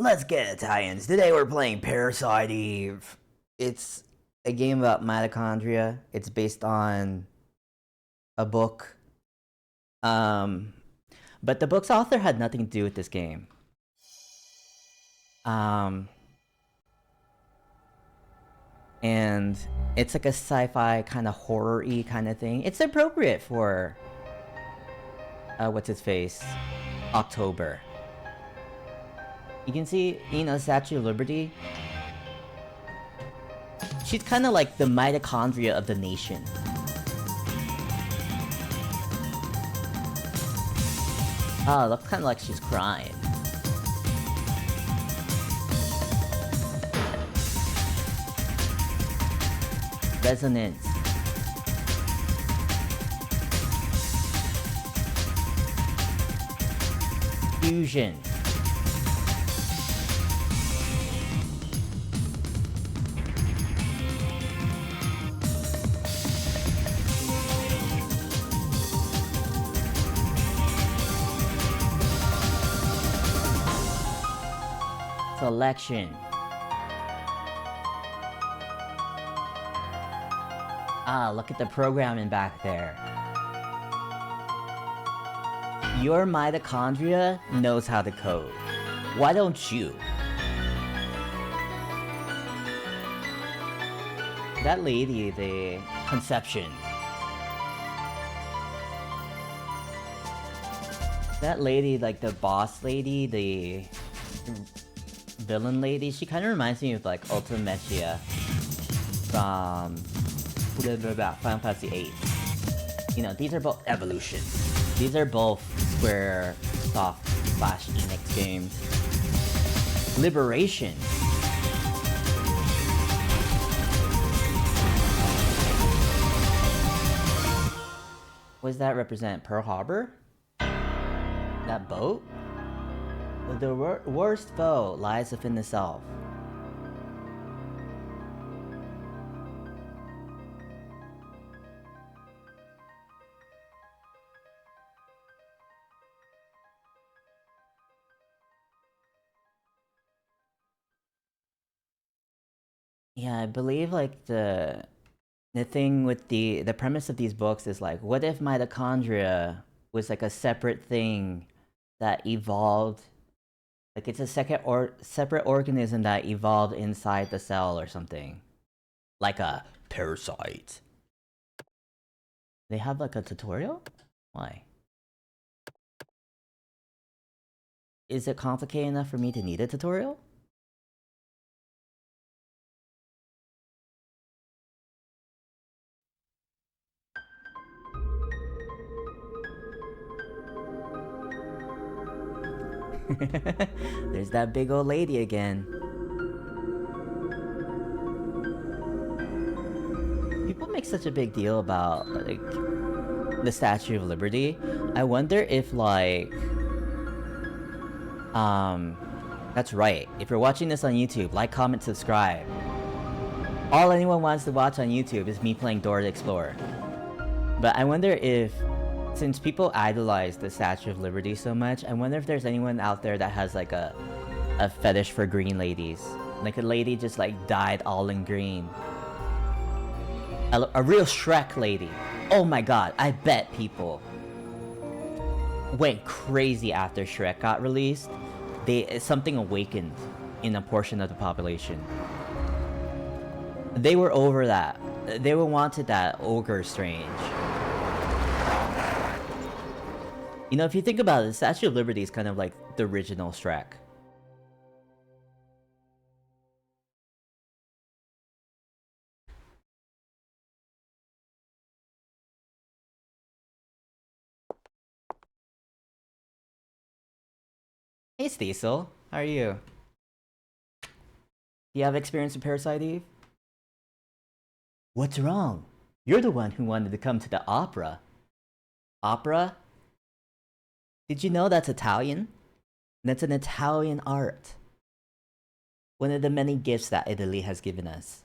Let's get Italians. Today we're playing Parasite Eve. It's a game about mitochondria. It's based on a book. Um, but the book's author had nothing to do with this game. And it's like a sci-fi kind of horror-y kind of thing. It's appropriate for what's his face? October. You can see, Statue of Liberty. She's kind of like the mitochondria of the nation. Oh, looks kind of like she's crying. Resonance. Fusion. Selection. Ah, look at the programming back there. Your mitochondria knows how to code. Why don't you? That lady, the conception. That lady, like the boss lady, the villain lady, she kind of reminds me of like Ultimechia from Final Fantasy VIII. These are both evolutions. These are both Squaresoft / Enix games. Liberation. What does that represent? Pearl Harbor? That boat? The worst foe lies within the self. Yeah, I believe like the thing with the premise of these books is like, what if mitochondria was like a separate thing that evolved? Like it's a separate organism that evolved inside the cell or something. Like a parasite. They have like a tutorial? Why? Is it complicated enough for me to need a tutorial? There's that big old lady again. People make such a big deal about like the Statue of Liberty. I wonder if like that's right. If you're watching this on YouTube, like, comment, subscribe. All anyone wants to watch on YouTube is me playing Dora the Explorer. But I wonder if, since people idolize the Statue of Liberty so much, I wonder if there's anyone out there that has like a fetish for green ladies. Like a lady just like dyed all in green. A real Shrek lady. Oh my god, I bet people went crazy after Shrek got released. Something awakened in a portion of the population. They were over that. They wanted that ogre strange. If you think about it, the Statue of Liberty is kind of like the original Shrek. Hey Cecil, how are you? Do you have experience in Parasite Eve? What's wrong? You're the one who wanted to come to the opera. Opera? Did you know that's Italian? That's an Italian art. One of the many gifts that Italy has given us.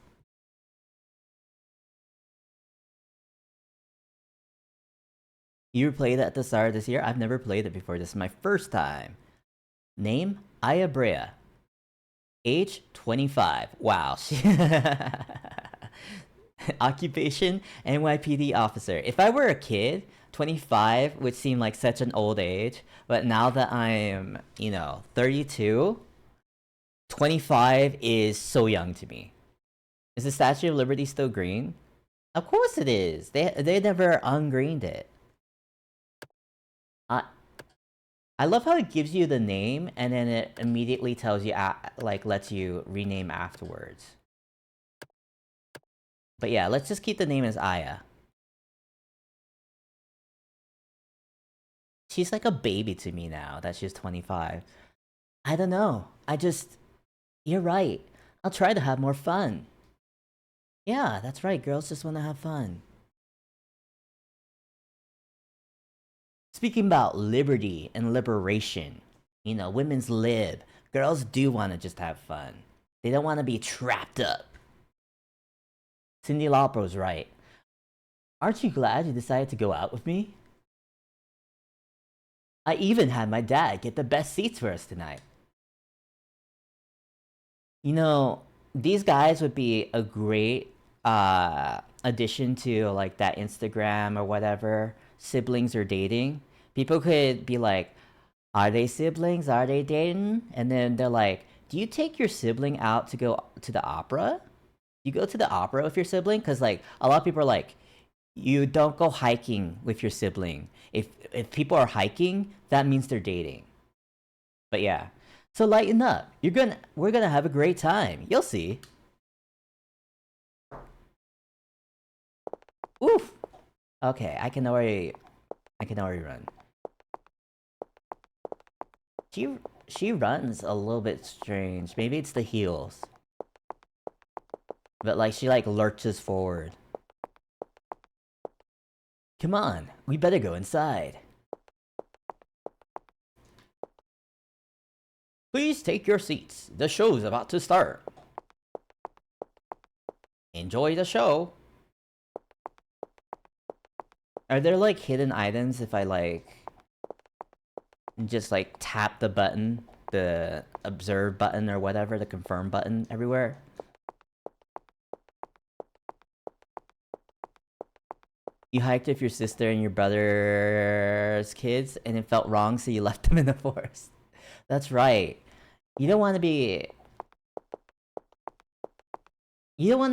You played it at the start of this year? I've never played it before. This is my first time. Name? Ayabrea. Age 25. Wow. Occupation NYPD officer. If I were a kid, 25 would seem like such an old age, but now that I'm, 32, 25 is so young to me. Is the Statue of Liberty still green? Of course it is. They never ungreened it. I love how it gives you the name and then it immediately tells you, lets you rename afterwards. But yeah, let's just keep the name as Aya. She's like a baby to me now that she's 25. I don't know. You're right. I'll try to have more fun. Yeah, that's right. Girls just want to have fun. Speaking about liberty and liberation, women's lib. Girls do want to just have fun. They don't want to be trapped up. Cyndi Lauper's right. Aren't you glad you decided to go out with me? I even had my dad get the best seats for us tonight. These guys would be a great addition to like that Instagram or whatever, siblings are dating. People could be like, are they siblings? Are they dating? And then they're like, do you take your sibling out to go to the opera? You go to the opera with your sibling? Because like a lot of people are like, you don't go hiking with your sibling. If people are hiking, that means they're dating. But yeah. So lighten up. We're gonna have a great time. You'll see. Oof. Okay, I can already run. She runs a little bit strange. Maybe it's the heels. But like she like lurches forward. Come on, we better go inside. Please take your seats. The show's about to start. Enjoy the show. Are there like hidden items if I like just like tap the button, the observe button or whatever, the confirm button everywhere? You hiked with your sister and your brother's kids and it felt wrong, so you left them in the forest. That's right. You don't want to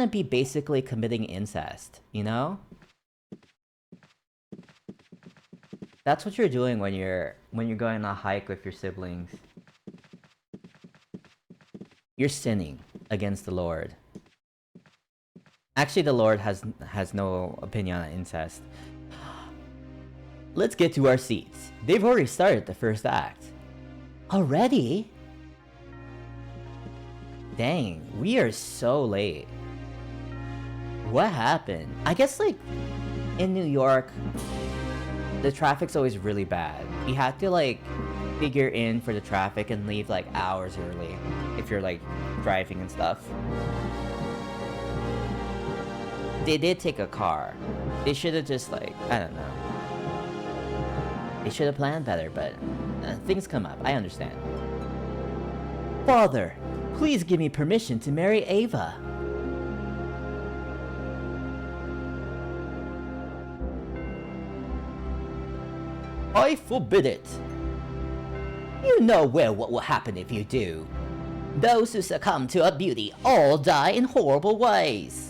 be basically committing incest, That's what you're doing when you're going on a hike with your siblings. You're sinning against the Lord. Actually, the Lord has no opinion on incest. Let's get to our seats. They've already started the first act. Already? Dang, we are so late. What happened? I guess like in New York, the traffic's always really bad. You have to like figure in for the traffic and leave like hours early if you're like driving and stuff. They did take a car. They should have just like, I don't know. They should have planned better, but things come up. I understand. Father, please give me permission to marry Ava. I forbid it. You know well what will happen if you do. Those who succumb to her beauty all die in horrible ways.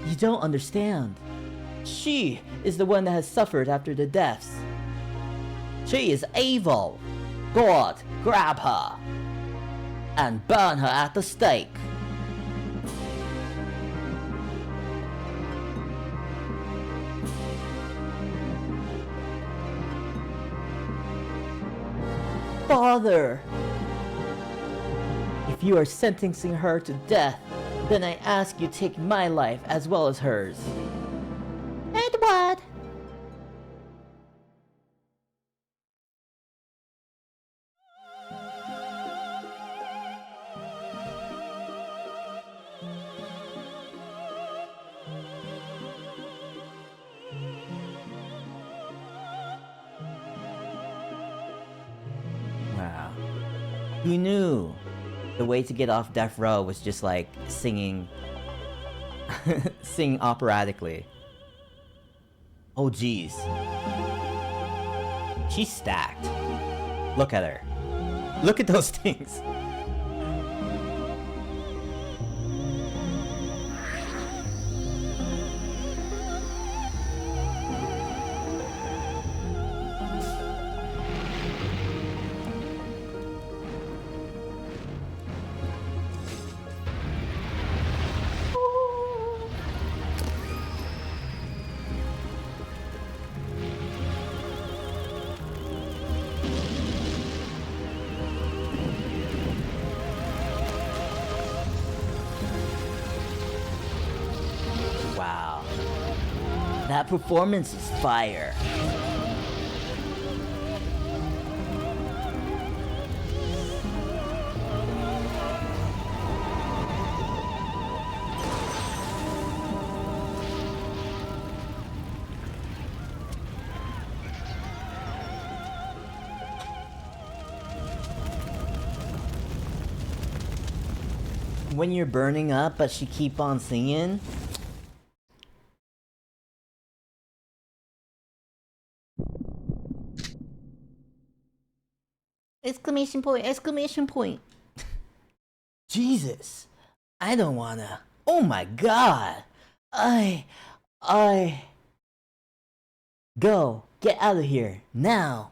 You don't understand. She is the one that has suffered after the deaths. She is evil. God, grab her and burn her at the stake. Father! If you are sentencing her to death, then I ask you take my life as well as hers. Edward! Wow. Who knew the way to get off death row was just like singing sing operatically. Oh jeez. She's stacked. Look at her. Look at those things. Wow. That performance is fire. When you're burning up, but she keep on singing. Exclamation point, exclamation point. Jesus. I don't wanna. Oh my god. I. Go. Get out of here. Now.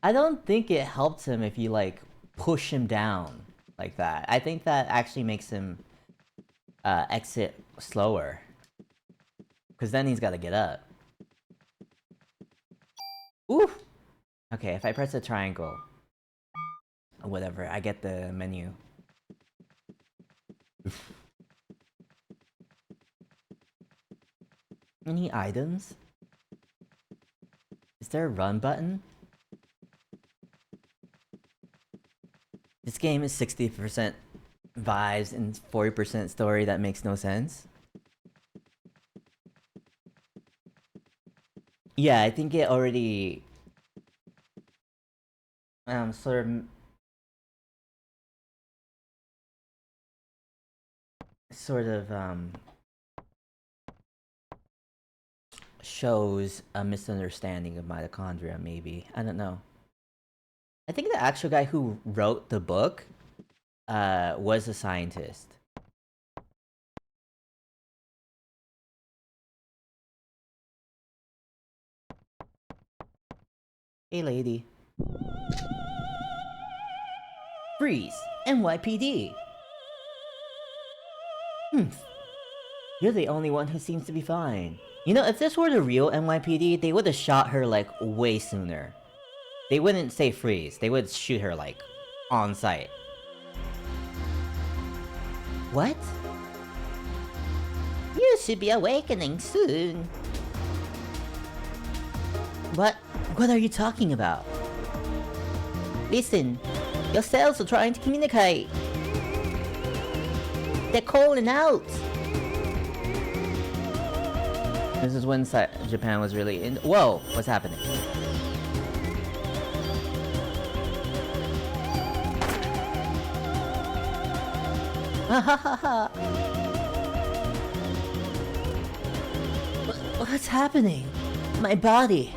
I don't think it helps him if you, like, push him down like that. I think that actually makes him exit slower. Because then he's gotta get up. Oof! Okay, if I press the triangle, or whatever, I get the menu. Any items? Is there a run button? This game is 60% vibes and 40% story. That makes no sense. Yeah, I think it already sort of shows a misunderstanding of mitochondria, maybe. I don't know. I think the actual guy who wrote the book was a scientist. Hey lady. Freeze! NYPD! You're the only one who seems to be fine. You know, if this were the real NYPD, they would have shot her, like, way sooner. They wouldn't say freeze, they would shoot her, like, on sight. What? You should be awakening soon. What are you talking about? Listen, your cells are trying to communicate. They're calling out. This is when Japan was really in. Whoa, what's happening? What's happening? My body.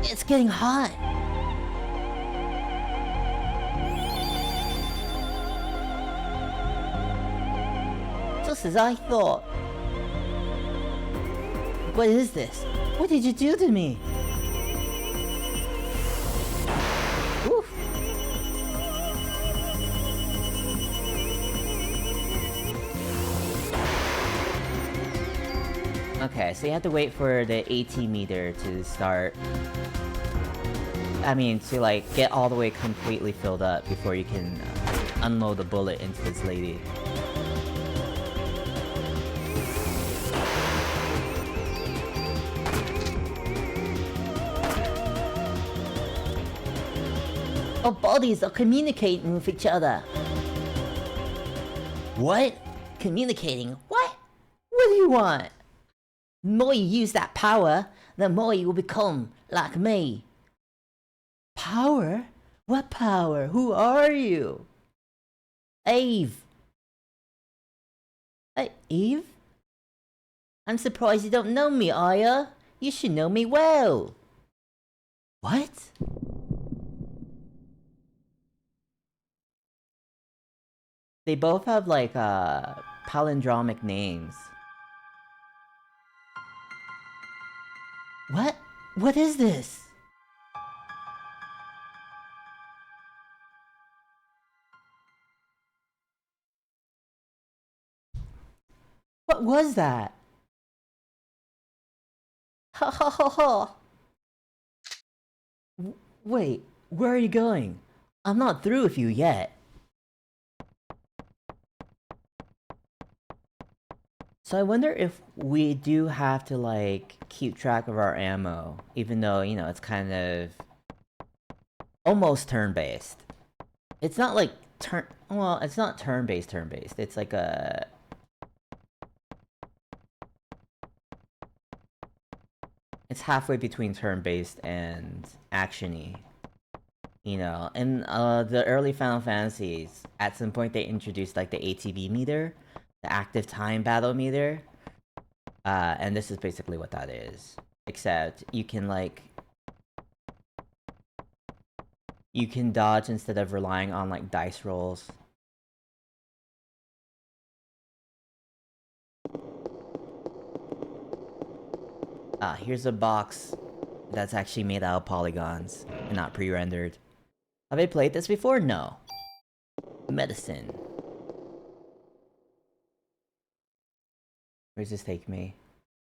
It's getting hot. Just as I thought. What is this? What did you do to me? Oof. Okay, so you have to wait for the 80 meter to start. I mean, to like get all the way completely filled up before you can unload the bullet into this lady. Our bodies are communicating with each other. What? Communicating? What? What do you want? The more you use that power, the more you will become like me. Power? What power? Who are you? Eve. Eve? I'm surprised you don't know me, are ya? You should know me well. What? They both have like palindromic names. What? What is this? What was that? Ha ha ha ha! Wait, where are you going? I'm not through with you yet. So I wonder if we do have to like keep track of our ammo, even though, you know, it's kind of almost turn-based. It's not like well, it's not turn-based. It's like a it's halfway between turn-based and action-y. You know, in the early Final Fantasies, at some point they introduced like the ATB meter, the active time battle meter. And this is basically what that is. Except you can like you can dodge instead of relying on like dice rolls. Here's a box that's actually made out of polygons and not pre-rendered. Have I played this before? No. Medicine. Where does this take me?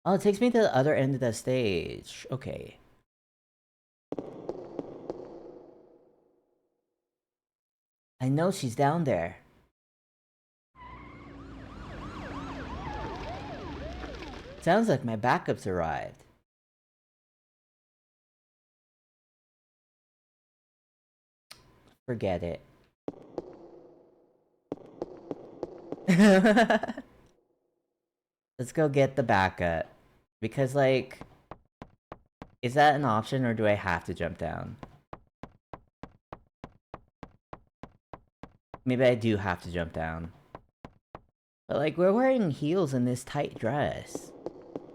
Oh, it takes me to the other end of the stage. Okay. I know she's down there. Sounds like my backups arrived. Forget it. Let's go get the backup. Because, like, is that an option or do I have to jump down? Maybe I do have to jump down. But, like, we're wearing heels in this tight dress.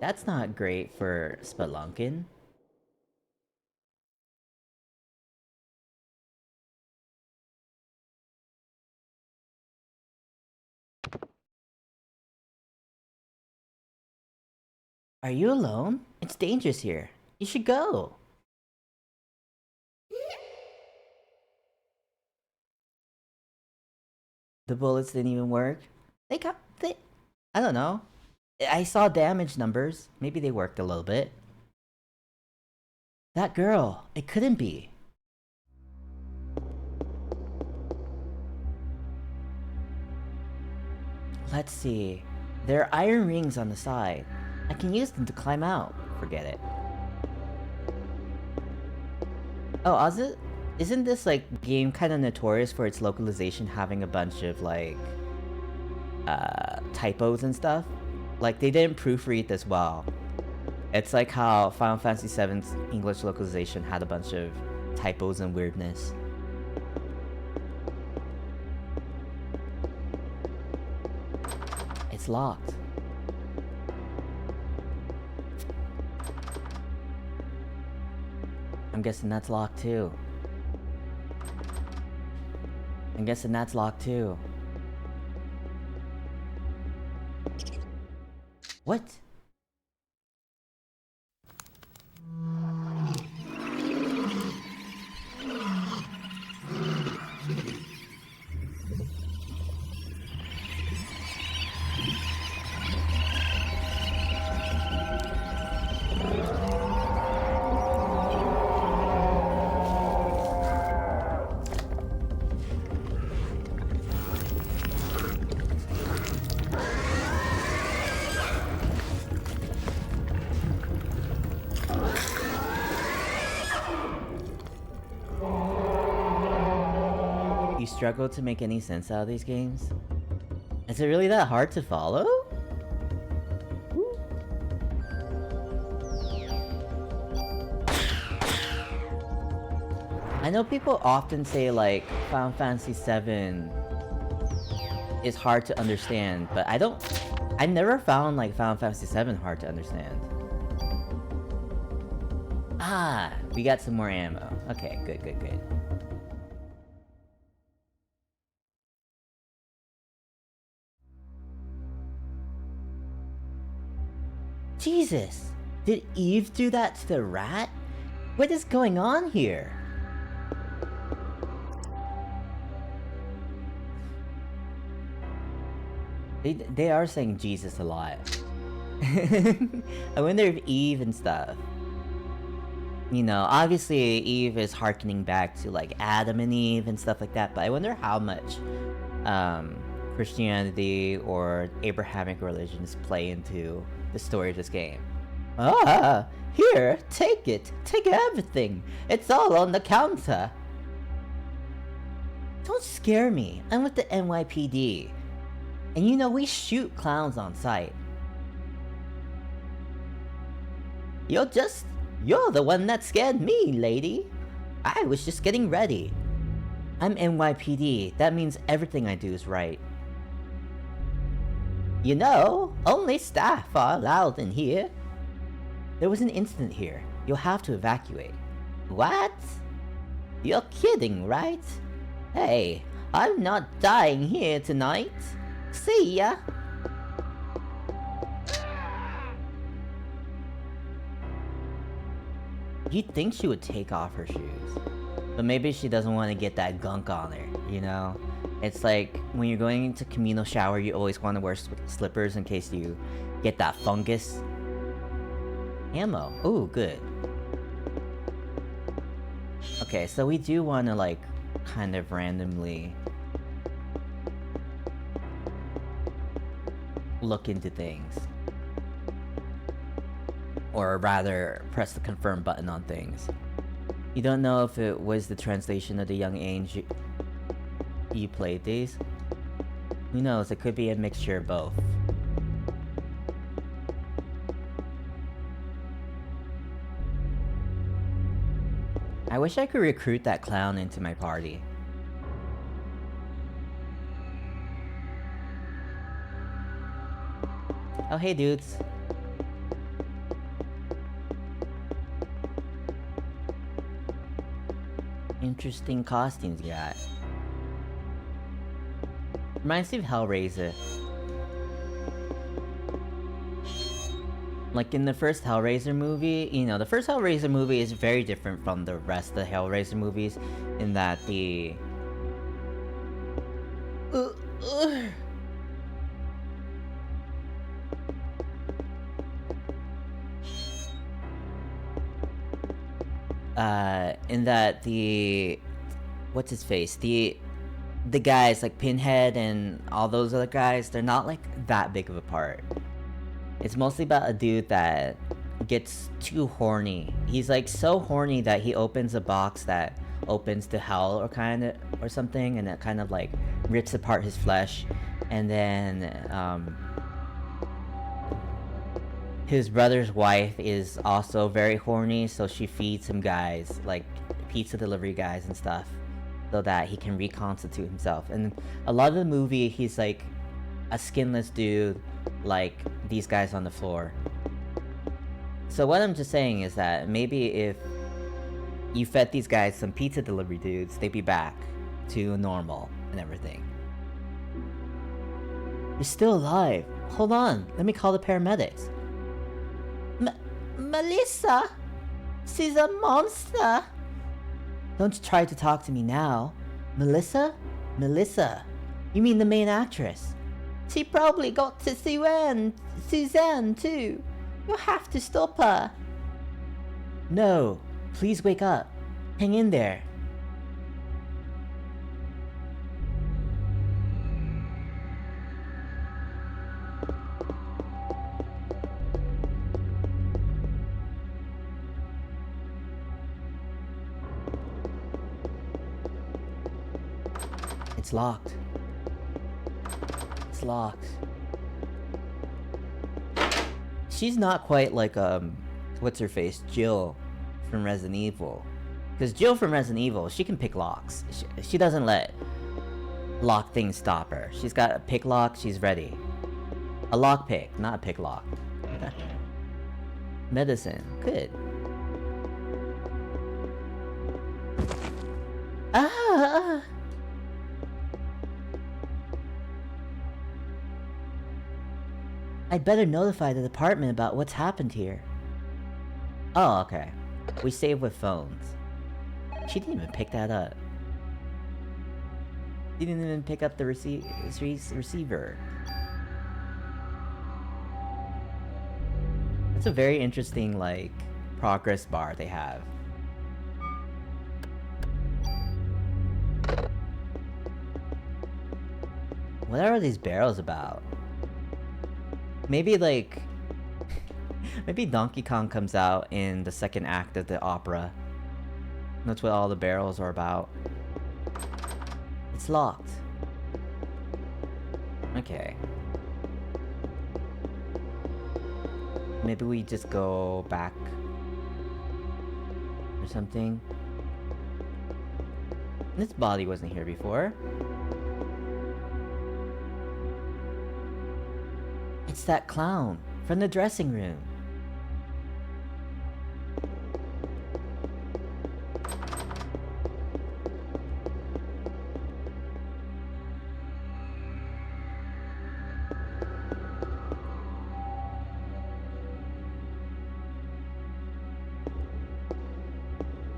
That's not great for spelunking. Are you alone? It's dangerous here. You should go. The bullets didn't even work. I don't know. I saw damage numbers. Maybe they worked a little bit. That girl. It couldn't be. Let's see. There are iron rings on the side. I can use them to climb out. Forget it. Oh, isn't this like game kind of notorious for its localization having a bunch of like typos and stuff? Like they didn't proofread this well. It's like how Final Fantasy VII's English localization had a bunch of typos and weirdness. It's locked. I'm guessing that's locked too. I'm guessing that's locked too. What? You struggle to make any sense out of these games? Is it really that hard to follow? I know people often say like Final Fantasy VII is hard to understand, but I never found like Final Fantasy VII hard to understand. Ah, we got some more ammo. Okay, good, good, good. Jesus! Did Eve do that to the rat? What is going on here? They are saying Jesus a lot. I wonder if Eve and stuff. You know, obviously Eve is harkening back to like Adam and Eve and stuff like that, but I wonder how much Christianity or Abrahamic religions play into the story of this game. Ah, here, take it. Take everything. It's all on the counter. Don't scare me. I'm with the NYPD. And you know, we shoot clowns on sight. You're the one that scared me, lady. I was just getting ready. I'm NYPD. That means everything I do is right. You know, only staff are allowed in here. There was an incident here. You'll have to evacuate. What? You're kidding, right? Hey, I'm not dying here tonight. See ya! You'd think she would take off her shoes. But maybe she doesn't want to get that gunk on her, you know? It's like, when you're going into communal shower, you always want to wear slippers in case you get that fungus. Ammo. Ooh, good. Okay, so we do want to, like, kind of randomly look into things. Or rather, press the confirm button on things. You don't know if it was the translation of the young age you played these? Who knows, it could be a mixture of both. I wish I could recruit that clown into my party. Oh, hey dudes. Interesting costumes you got. Reminds me of Hellraiser. Like in the first Hellraiser movie, you know, the first Hellraiser movie is very different from the rest of the Hellraiser movies in that the... in that the... What's his face? The guys like Pinhead and all those other guys, they're not like that big of a part. It's mostly about a dude that gets too horny. He's like so horny that he opens a box that opens to hell or something, and it kind of like rips apart his flesh. And then his brother's wife is also very horny, so she feeds him guys, like pizza delivery guys and stuff, so that he can reconstitute himself. And a lot of the movie, he's like a skinless dude, like these guys on the floor. So what I'm just saying is that maybe if you fed these guys some pizza delivery dudes, they'd be back to normal and everything. You're still alive. Hold on, let me call the paramedics. Melissa? She's a monster. Don't try to talk to me now. Melissa? Melissa. You mean the main actress? She probably got to Suzanne too. You'll have to stop her. No, please wake up. Hang in there. It's locked. It's locked. She's not quite like what's her face, Jill from Resident Evil. Because Jill from Resident Evil, she can pick locks. She doesn't let lock things stop her. She's got a pick lock, she's ready. A lock pick, not a pick lock. Medicine, good. Ah! I'd better notify the department about what's happened here. Oh, okay. We save with phones. She didn't even pick that up. She didn't even pick up the receiver. That's a very interesting, like, progress bar they have. What are these barrels about? Maybe, like... maybe Donkey Kong comes out in the second act of the opera. That's what all the barrels are about. It's locked. Okay. Maybe we just go back or something. This body wasn't here before. It's that clown from the dressing room.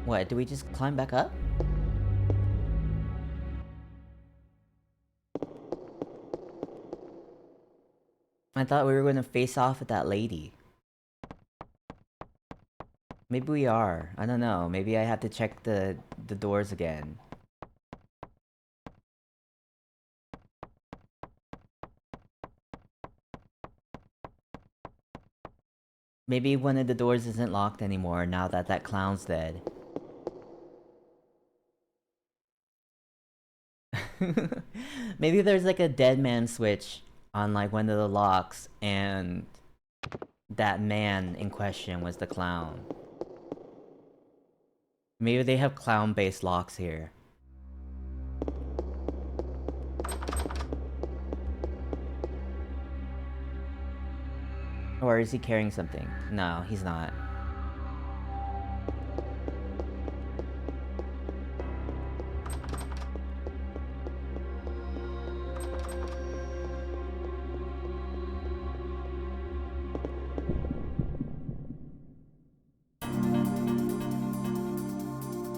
What, do we just climb back up? I thought we were gonna face off with that lady. Maybe we are. I don't know. Maybe I have to check the doors again. Maybe one of the doors isn't locked anymore now that that clown's dead. Maybe there's like a dead man switch on like one of the locks and that man in question was the clown. Maybe they have clown-based locks here. Or is he carrying something? No, he's not.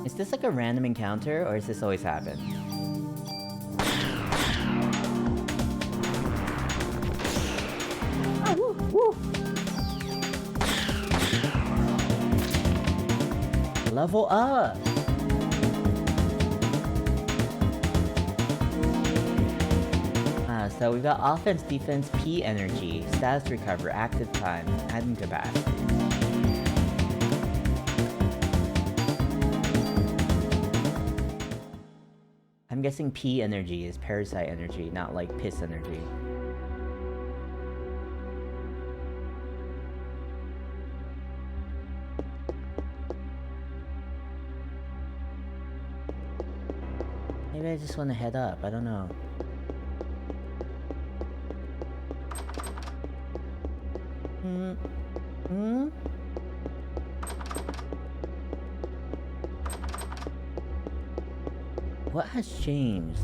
Is this like a random encounter, or does this always happen? Oh, woo, woo. Level up! So we've got offense, defense, P energy, status recover, active time, adding capacity. I'm guessing P energy is parasite energy, not like piss energy. Maybe I just want to head up, I don't know. What has changed?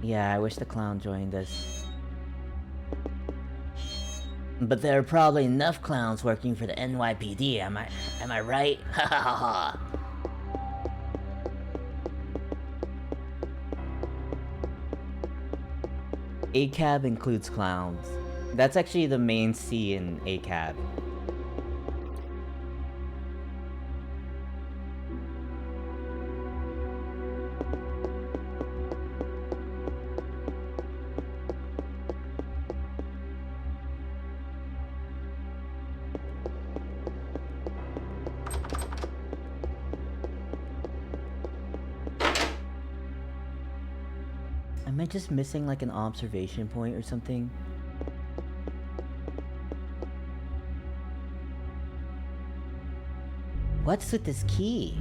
Yeah, I wish the clown joined us. But there are probably enough clowns working for the NYPD, am I right? Ha ha ha ha. ACAB includes clowns. That's actually the main C in ACAB. Am I just missing like an observation point or something? What's with this key?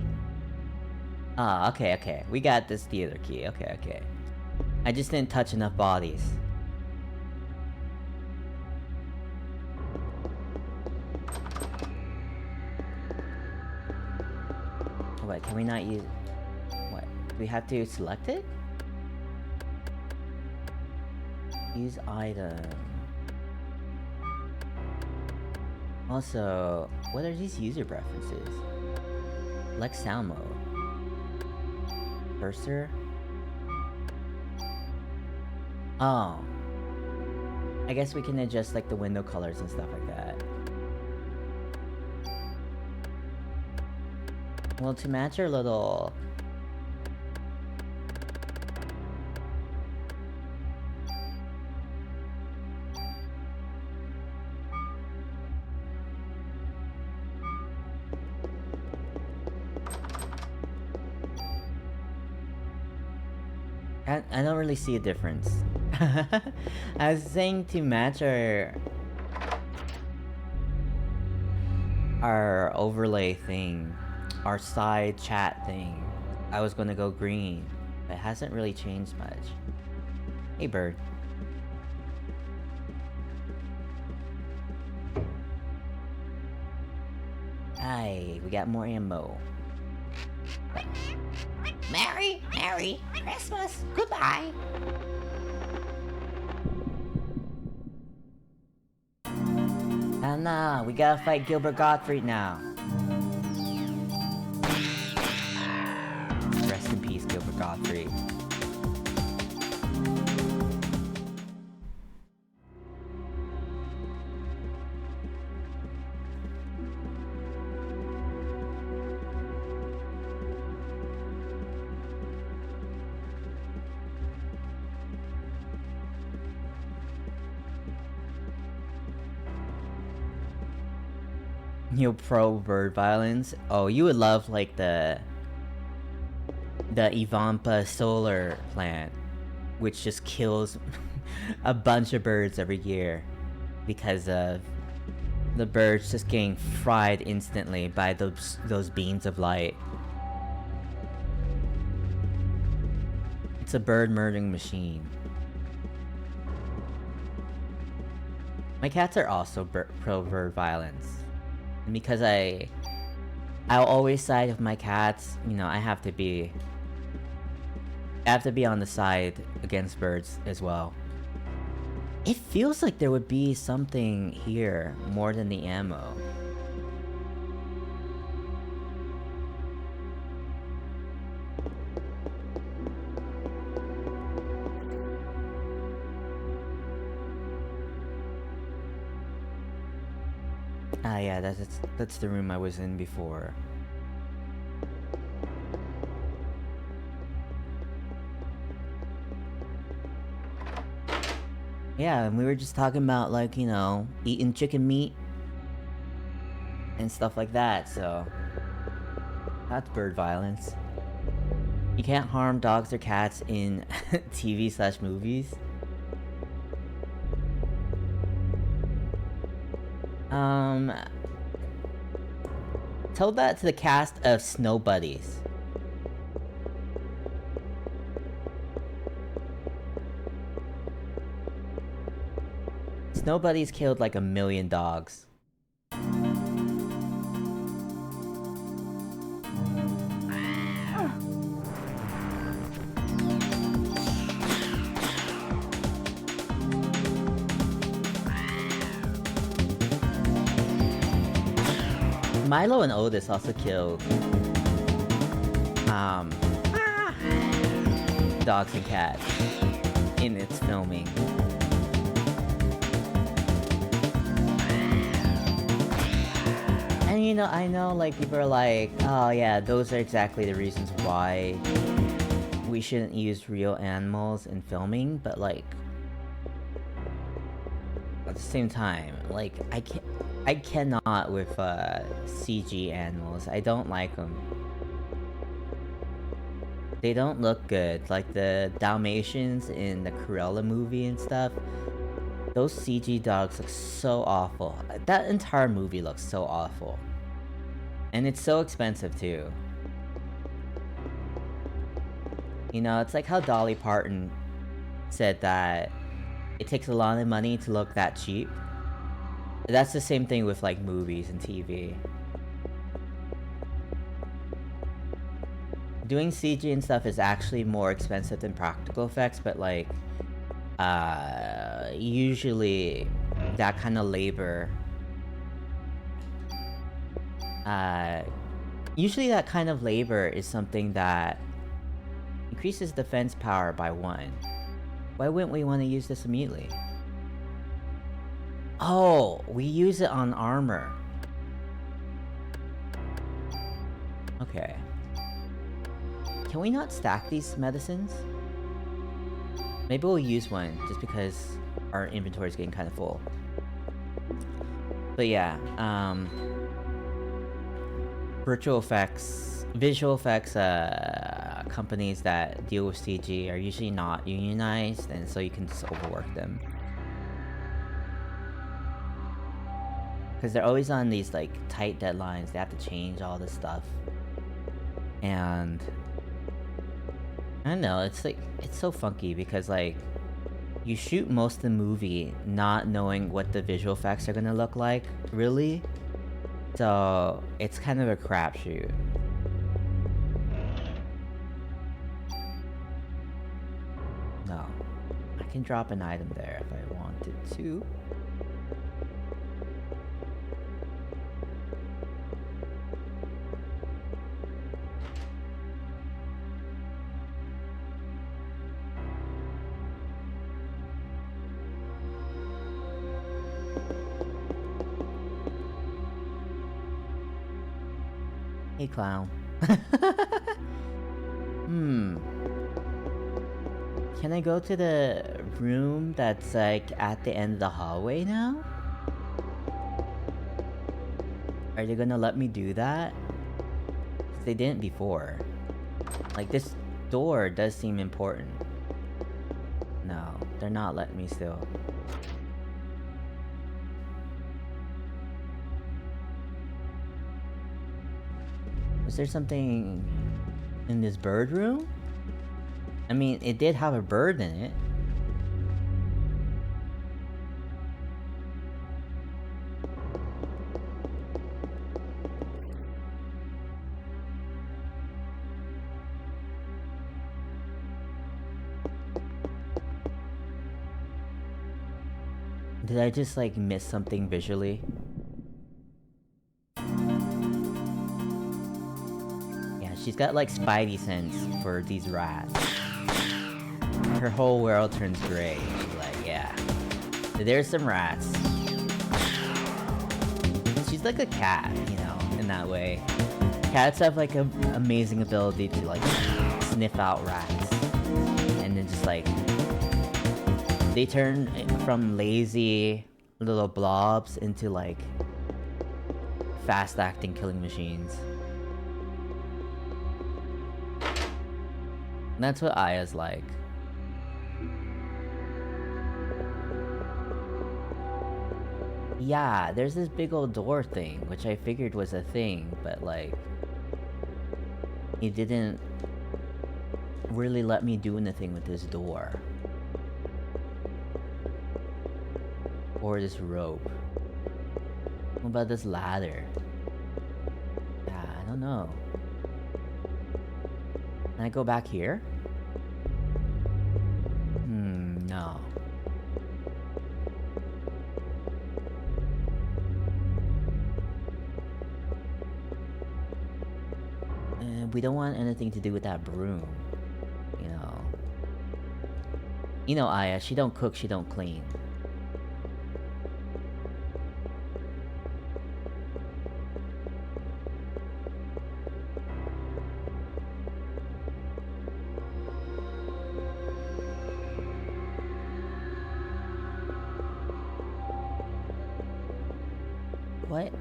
Ah, okay, okay. We got this theater key. Okay, okay. I just didn't touch enough bodies. What, can we not use... What? Do we have to select it? Use item. Also, what are these user preferences? Select sound mode. Cursor? Oh. I guess we can adjust like the window colors and stuff like that. Well, to match our little... I don't really see a difference. I was saying to match our overlay thing, our side chat thing, I was gonna go green. It hasn't really changed much. Hey, bird. Aye, we got more ammo. Merry Christmas! Goodbye! Nah, we gotta fight Gilbert Gottfried now. Rest in peace, Gilbert Gottfried. You pro bird violence? Oh, you would love like the Ivampa solar plant, which just kills a bunch of birds every year because of the birds just getting fried instantly by those beams of light. It's a bird murdering machine. My cats are also pro bird violence. And because I'll always side with my cats, you know, I have to be on the side against birds as well. It feels like there would be something here more than the ammo. Ah, yeah, that's the room I was in before. Yeah, and we were just talking about, like, you know, eating chicken meat and stuff like that, so that's bird violence. You can't harm dogs or cats in TV/movies. Tell that to the cast of Snow Buddies. Snow Buddies killed like 1 million dogs. Milo and Otis also killed dogs and cats in its filming. And you know, I know like people are like, oh yeah, those are exactly the reasons why we shouldn't use real animals in filming, but like at the same time, like I cannot with CG animals. I don't like them. They don't look good. Like the Dalmatians in the Cruella movie and stuff. Those CG dogs look so awful. That entire movie looks so awful. And it's so expensive too. You know, it's like how Dolly Parton said that it takes a lot of money to look that cheap. That's the same thing with like movies and TV. Doing CG and stuff is actually more expensive than practical effects, but like usually that kind of labor is something that increases defense power by 1. Why wouldn't we want to use this immediately? Oh, we use it on armor. Okay. Can we not stack these medicines? Maybe we'll use one just because our inventory is getting kind of full. But yeah, visual effects companies that deal with CG are usually not unionized, and so you can just overwork them. Because they're always on these like tight deadlines, they have to change all this stuff. And I don't know, it's like, it's so funky because like, you shoot most of the movie not knowing what the visual effects are gonna look like, really. So, it's kind of a crapshoot. No. I can drop an item there if I wanted to. Hey, clown. Can I go to the room that's like at the end of the hallway now? Are they gonna let me do that? 'Cause they didn't before. Like, this door does seem important. No, they're not letting me still. Was there something in this bird room? I mean, it did have a bird in it. Did I just like miss something visually? She's got like spidey sense for these rats. Her whole world turns gray. She's like, yeah. There's some rats. She's like a cat, you know, in that way. Cats have like an amazing ability to like sniff out rats. And then just like, they turn from lazy little blobs into like fast-acting killing machines. That's what Aya's like. Yeah, there's this big old door thing, which I figured was a thing, but like, he didn't really let me do anything with this door. Or this rope. What about this ladder? Yeah, I don't know. Can I go back here? No. We don't want anything to do with that broom. You know. You know Aya, she don't cook, she don't clean. What?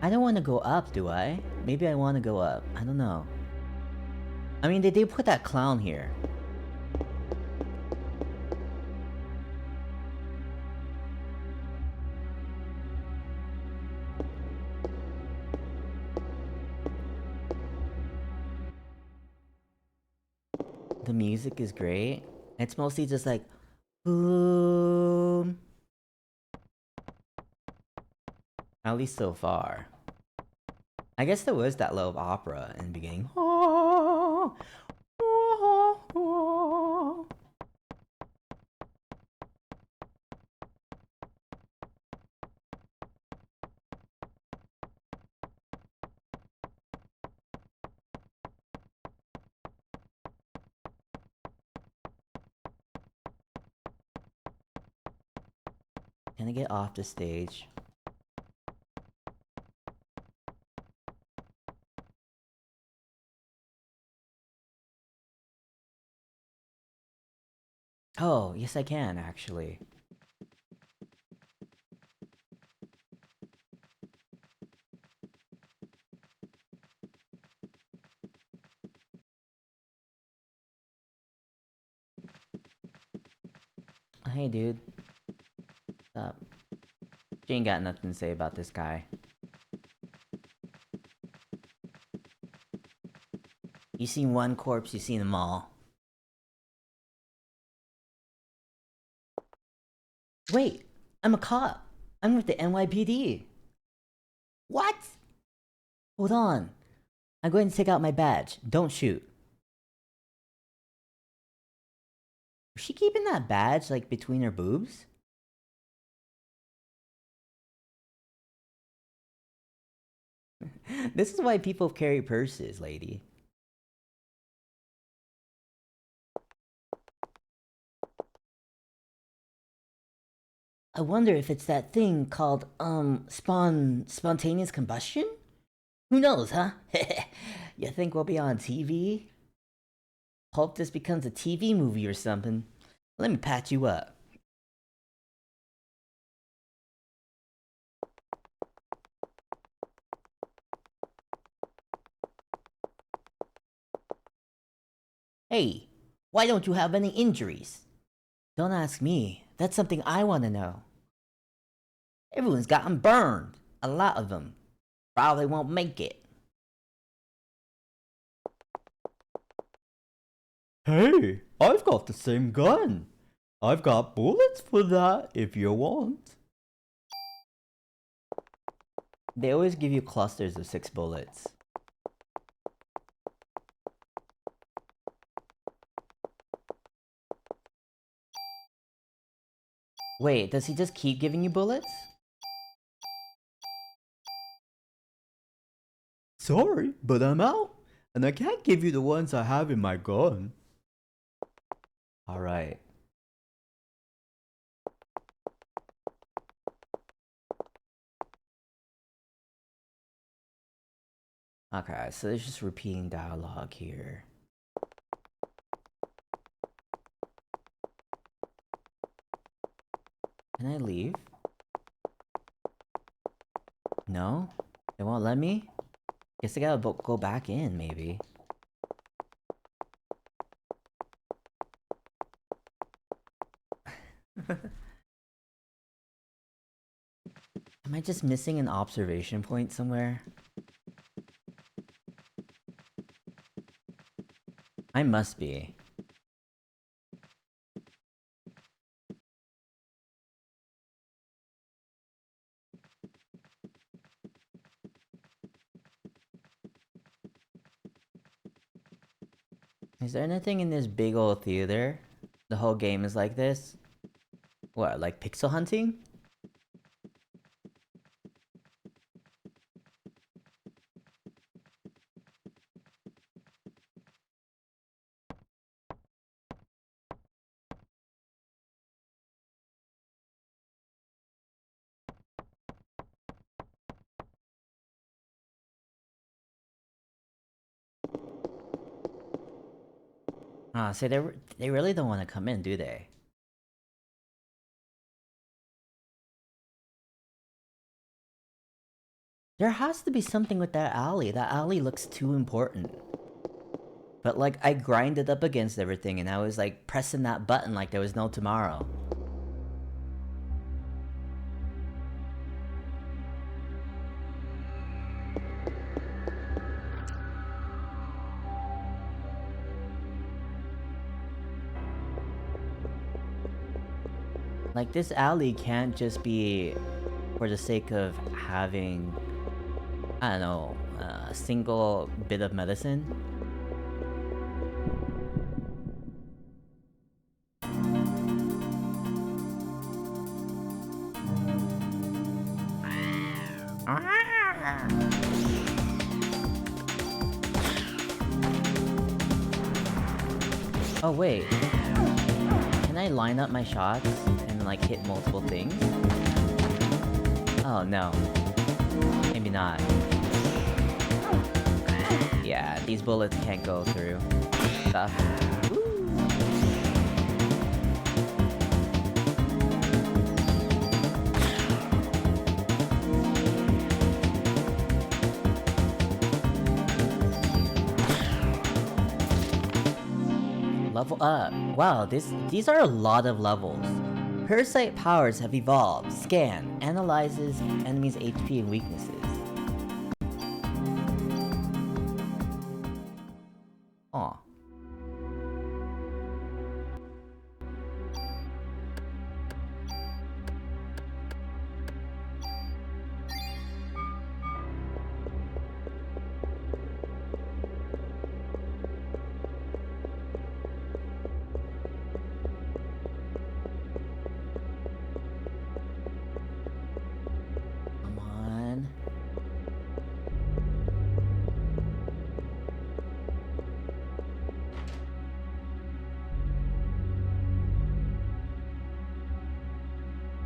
I don't want to go up, do I? Maybe I want to go up. I don't know. I mean, they did put that clown here. The music is great. It's mostly just like, boom. At least so far. I guess there was that little opera in the beginning. Can I get off the stage? Oh, yes I can, actually. Hey, dude. What's up? She ain't got nothing to say about this guy. You seen one corpse, you seen them all. Wait, I'm a cop. I'm with the NYPD. What? Hold on. I'm going to take out my badge. Don't shoot. Was she keeping that badge, like, between her boobs? This is why people carry purses, lady. I wonder if it's that thing called, spontaneous combustion? Who knows, huh? You think we'll be on TV? Hope this becomes a TV movie or something. Let me patch you up. Hey, why don't you have any injuries? Don't ask me. That's something I want to know. Everyone's gotten burned. A lot of them. Probably won't make it. Hey, I've got the same gun. I've got bullets for that if you want. They always give you clusters of 6 bullets. Wait, does he just keep giving you bullets? Sorry, but I'm out. And I can't give you the ones I have in my gun. Alright. Okay, so there's just repeating dialogue here. Can I leave? No? They won't let me? Guess I gotta go back in, maybe. Am I just missing an observation point somewhere? I must be. Is there anything in this big old theater? The whole game is like this? What, like pixel hunting? Ah, so they really don't want to come in, do they? There has to be something with that alley. That alley looks too important. But like, I grinded up against everything and I was like pressing that button like there was no tomorrow. Like, this alley can't just be for the sake of having, I don't know, a single bit of medicine. Oh wait, can I line up my shots and like hit multiple things? Oh no, maybe not. Yeah, these bullets can't go through stuff. Level up. Wow, these are a lot of levels. Parasite powers have evolved. Scan. Analyzes enemies' HP and weaknesses. Aw.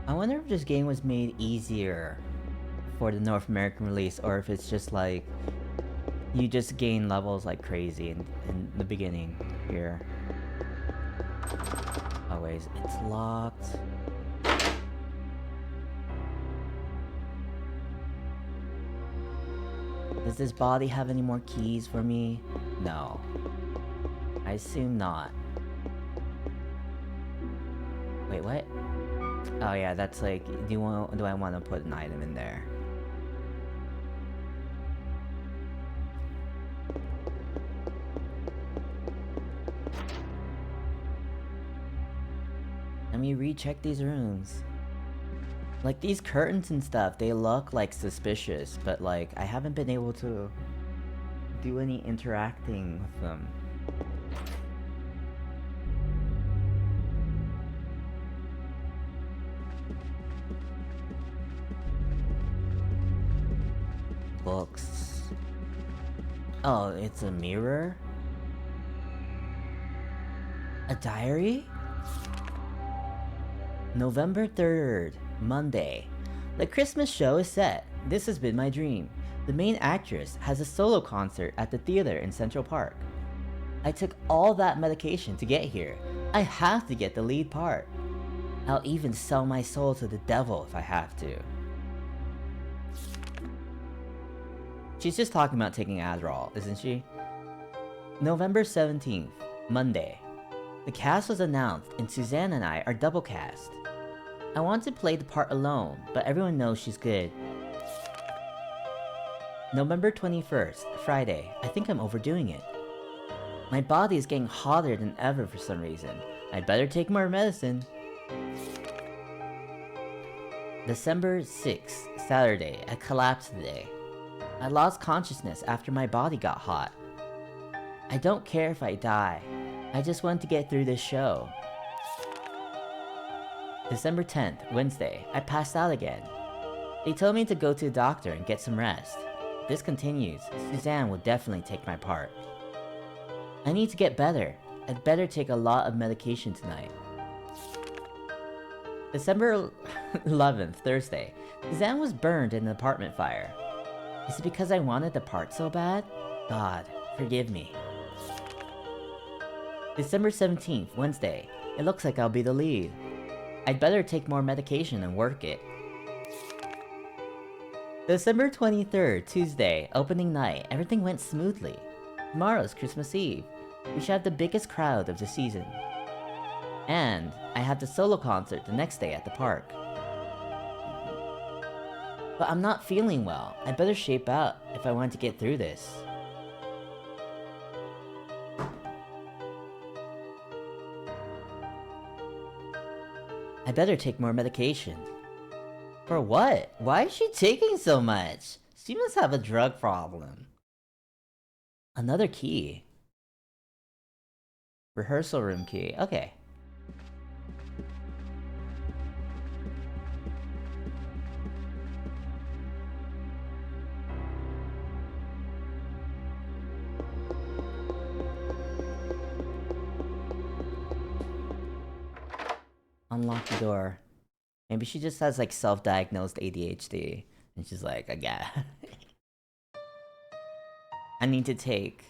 I wonder if this game was made easier for the North American release, or if it's just like you just gain levels like crazy in the beginning here. Oh wait, it's locked. Does this body have any more keys for me? No. I assume not. Wait, what? Oh yeah, that's like, do I want to put an item in there? Let me recheck these rooms. Like, these curtains and stuff, they look like suspicious, but like, I haven't been able to do any interacting with them. Books. Oh, it's a mirror? A diary? November 3rd, Monday. The Christmas show is set. This has been my dream. The main actress has a solo concert at the theater in Central Park. I took all that medication to get here. I have to get the lead part. I'll even sell my soul to the devil if I have to. She's just talking about taking Adderall, isn't she? November 17th, Monday. The cast was announced and Suzanne and I are double cast. I want to play the part alone, but everyone knows she's good. November 21st, Friday. I think I'm overdoing it. My body is getting hotter than ever for some reason. I'd better take more medicine. December 6th, Saturday. I collapsed today. I lost consciousness after my body got hot. I don't care if I die. I just want to get through this show. December 10th, Wednesday. I passed out again. They told me to go to the doctor and get some rest. If this continues, Suzanne will definitely take my part. I need to get better. I'd better take a lot of medication tonight. December 11th, Thursday. Suzanne was burned in an apartment fire. Is it because I wanted the part so bad? God, forgive me. December 17th, Wednesday. It looks like I'll be the lead. I'd better take more medication and work it. December 23rd, Tuesday, opening night. Everything went smoothly. Tomorrow's Christmas Eve. We should have the biggest crowd of the season. And I have the solo concert the next day at the park. But I'm not feeling well. I better shape out if I want to get through this. I better take more medication. For what? Why is she taking so much? She must have a drug problem. Another key. Rehearsal room key. Okay. Unlock the door. Maybe she just has like self-diagnosed ADHD. And she's like, yeah. I need to take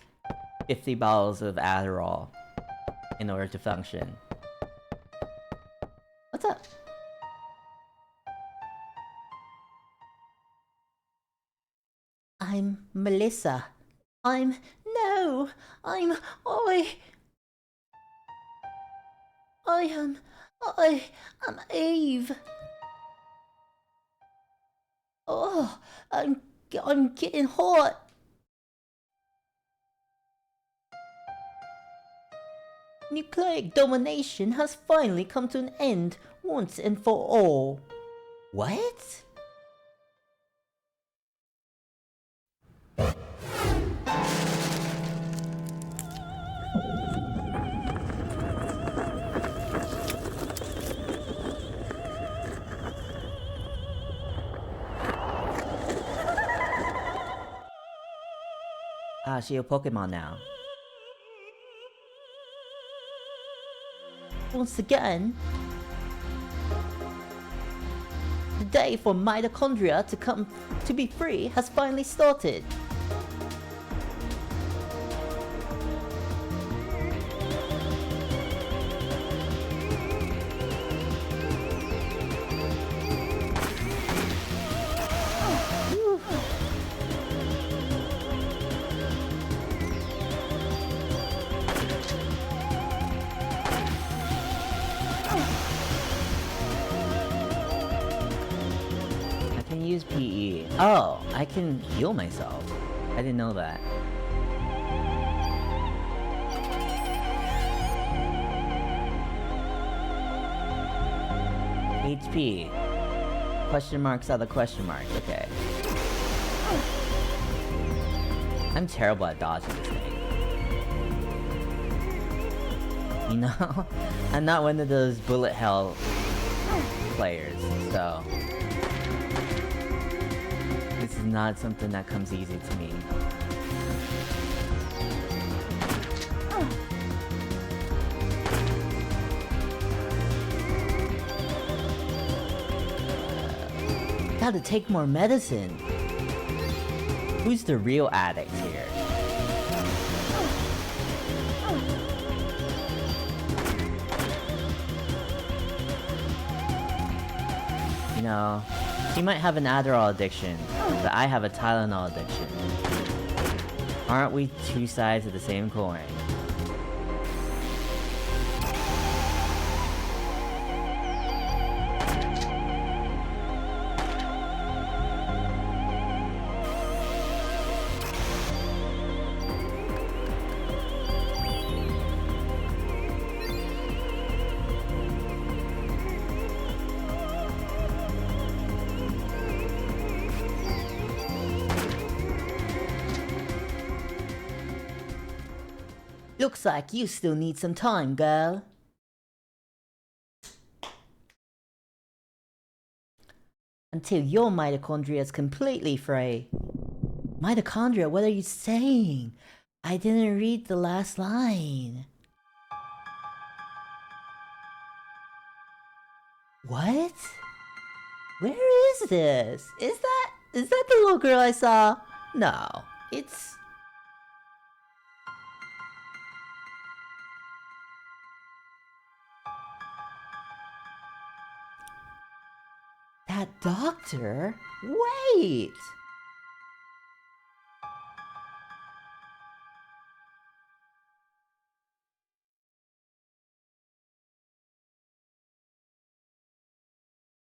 50 bottles of Adderall in order to function. What's up? I'm Melissa. I'm Eve. Oh, I'm getting hot. Nucleic domination has finally come to an end once and for all. What? Ah, she a Pokemon now. Once again, the day for mitochondria to be free has finally started. Use PE. Oh, I can heal myself. I didn't know that. HP. Question marks are the question marks. Okay. I'm terrible at dodging this thing. You know, I'm not one of those bullet hell players, so this is not something that comes easy to me. Gotta take more medicine. Who's the real addict here? You know, he might have an Adderall addiction, but I have a Tylenol addiction. Aren't we two sides of the same coin? Looks like you still need some time, girl. Until your mitochondria is completely free. Mitochondria, what are you saying? I didn't read the last line. What? Where is this? Is that the little girl I saw? No, it's... That doctor? Wait!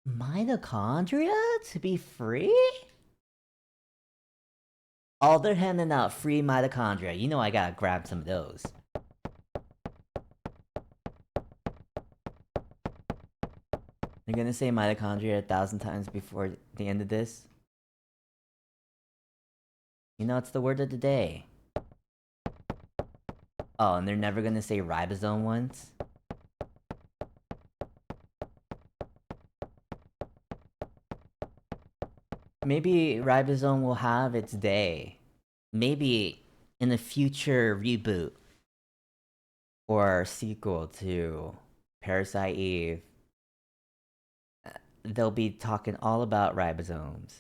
Mitochondria to be free? Oh, they're handing out free mitochondria. You know I gotta grab some of those. You're gonna say mitochondria 1,000 times before the end of this? You know, it's the word of the day. Oh, and they're never gonna say ribosome once? Maybe ribosome will have its day. Maybe in a future reboot or sequel to Parasite Eve, they'll be talking all about ribosomes.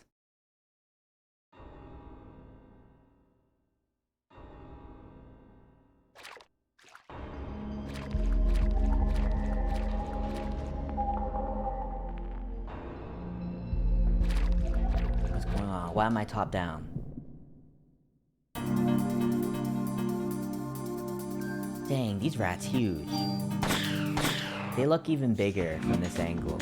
What's going on? Why am I top down? Dang, these rats huge. They look even bigger from this angle.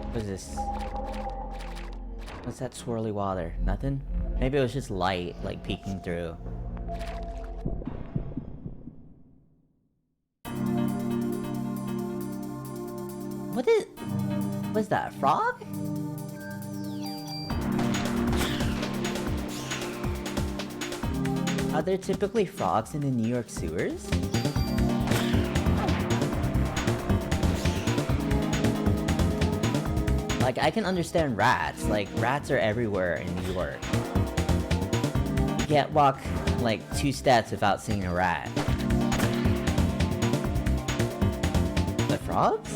What is this? What's that swirly water? Nothing? Maybe it was just light, like, peeking through. Was that a frog? Are there typically frogs in the New York sewers? Like, I can understand rats. Like, rats are everywhere in New York. You can't walk, like, 2 steps without seeing a rat. But frogs?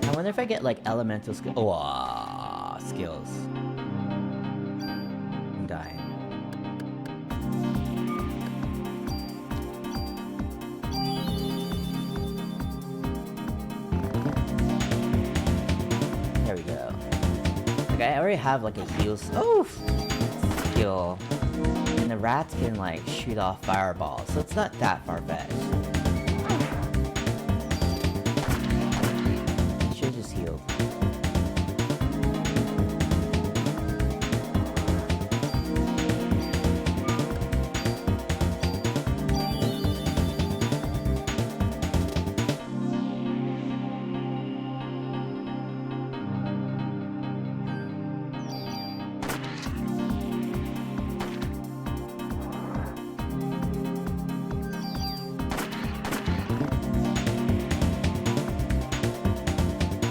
I wonder if I get, like, elemental skills. Oh, skills. I'm dying. There we go. Like, I already have, like, a heal skill. And the rats can, like, shoot off fireballs, so it's not that far-fetched. Should've just healed.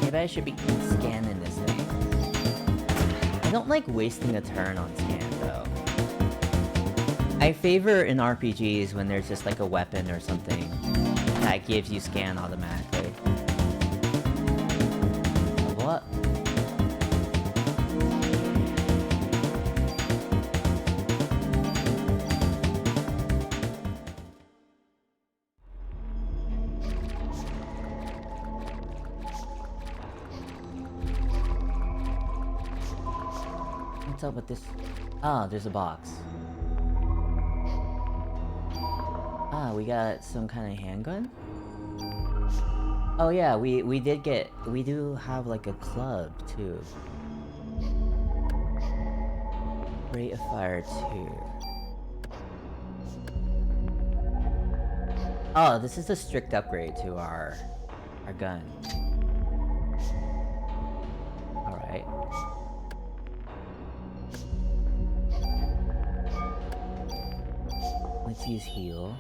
Maybe I should be scanning this thing. I don't like wasting a turn on scan, though. I favor in RPGs when there's just like a weapon or something that gives you scan automatically. What? What's up with this? Oh, there's a box. Ah, we got some kind of handgun? Oh yeah, we do have like a club too. Rate of fire 2. Oh, this is a strict upgrade to our gun. Alright. Let's use heal.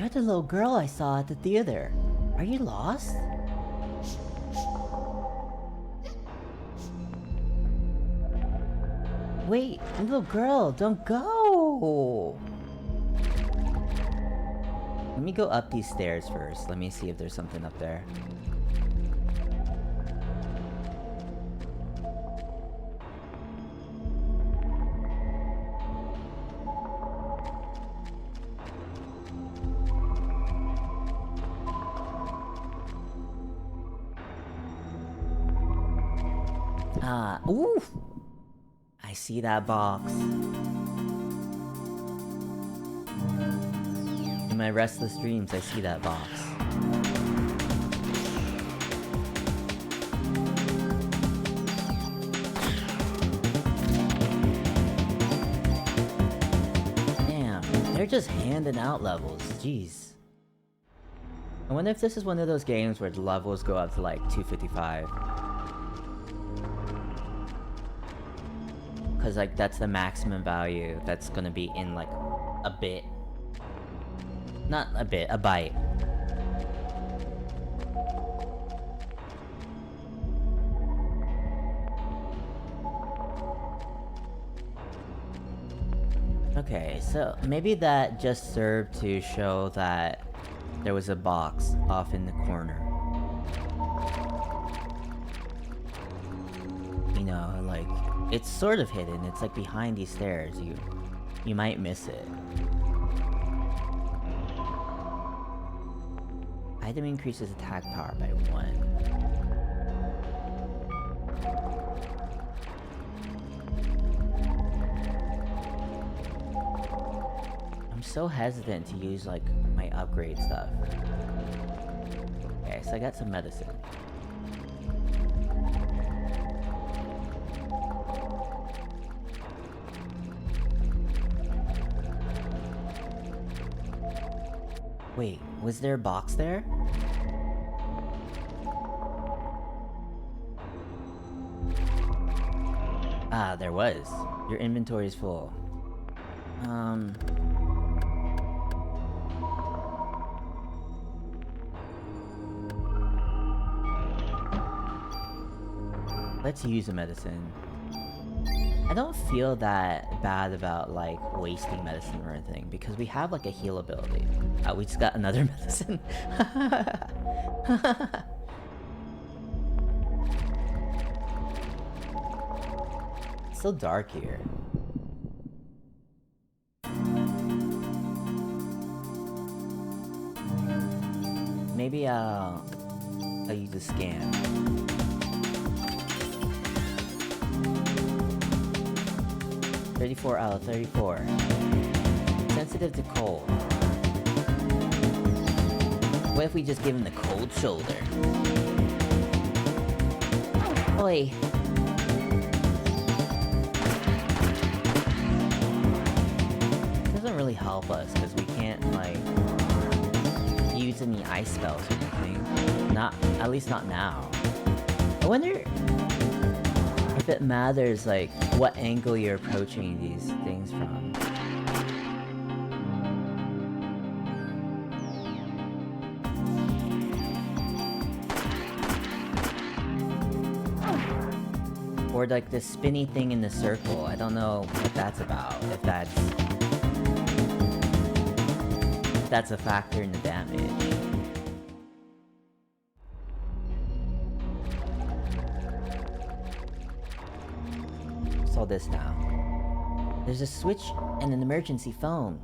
You're the little girl I saw at the theater. Are you lost? Wait, little girl, don't go! Let me go up these stairs first. Let me see if there's something up there. Ooh! I see that box. In my restless dreams, I see that box. Damn, they're just handing out levels. Jeez. I wonder if this is one of those games where the levels go up to like 255. Cause like that's the maximum value that's gonna be in like a bit. Not a bit, a byte. Okay, so maybe that just served to show that there was a box off in the corner. You know, like, it's sort of hidden. It's like behind these stairs. You might miss it. Item increases attack power by 1. I'm so hesitant to use like my upgrade stuff. Okay, so I got some medicine. Wait, was there a box there? Ah, there was. Your inventory is full. Let's use a medicine. I don't feel that bad about like wasting medicine or anything because we have like a heal ability. We just got another medicine. It's so dark here. Maybe I'll use a scan. out of 34. Sensitive to cold. What if we just give him the cold shoulder? Oi. Doesn't really help us because we can't like use any ice spells or anything. Not, at least not now. I wonder if it matters like what angle you're approaching these things from. Or like the spinny thing in the circle. I don't know what that's about. If that's a factor in the damage. Saw this now. There's a switch and an emergency phone.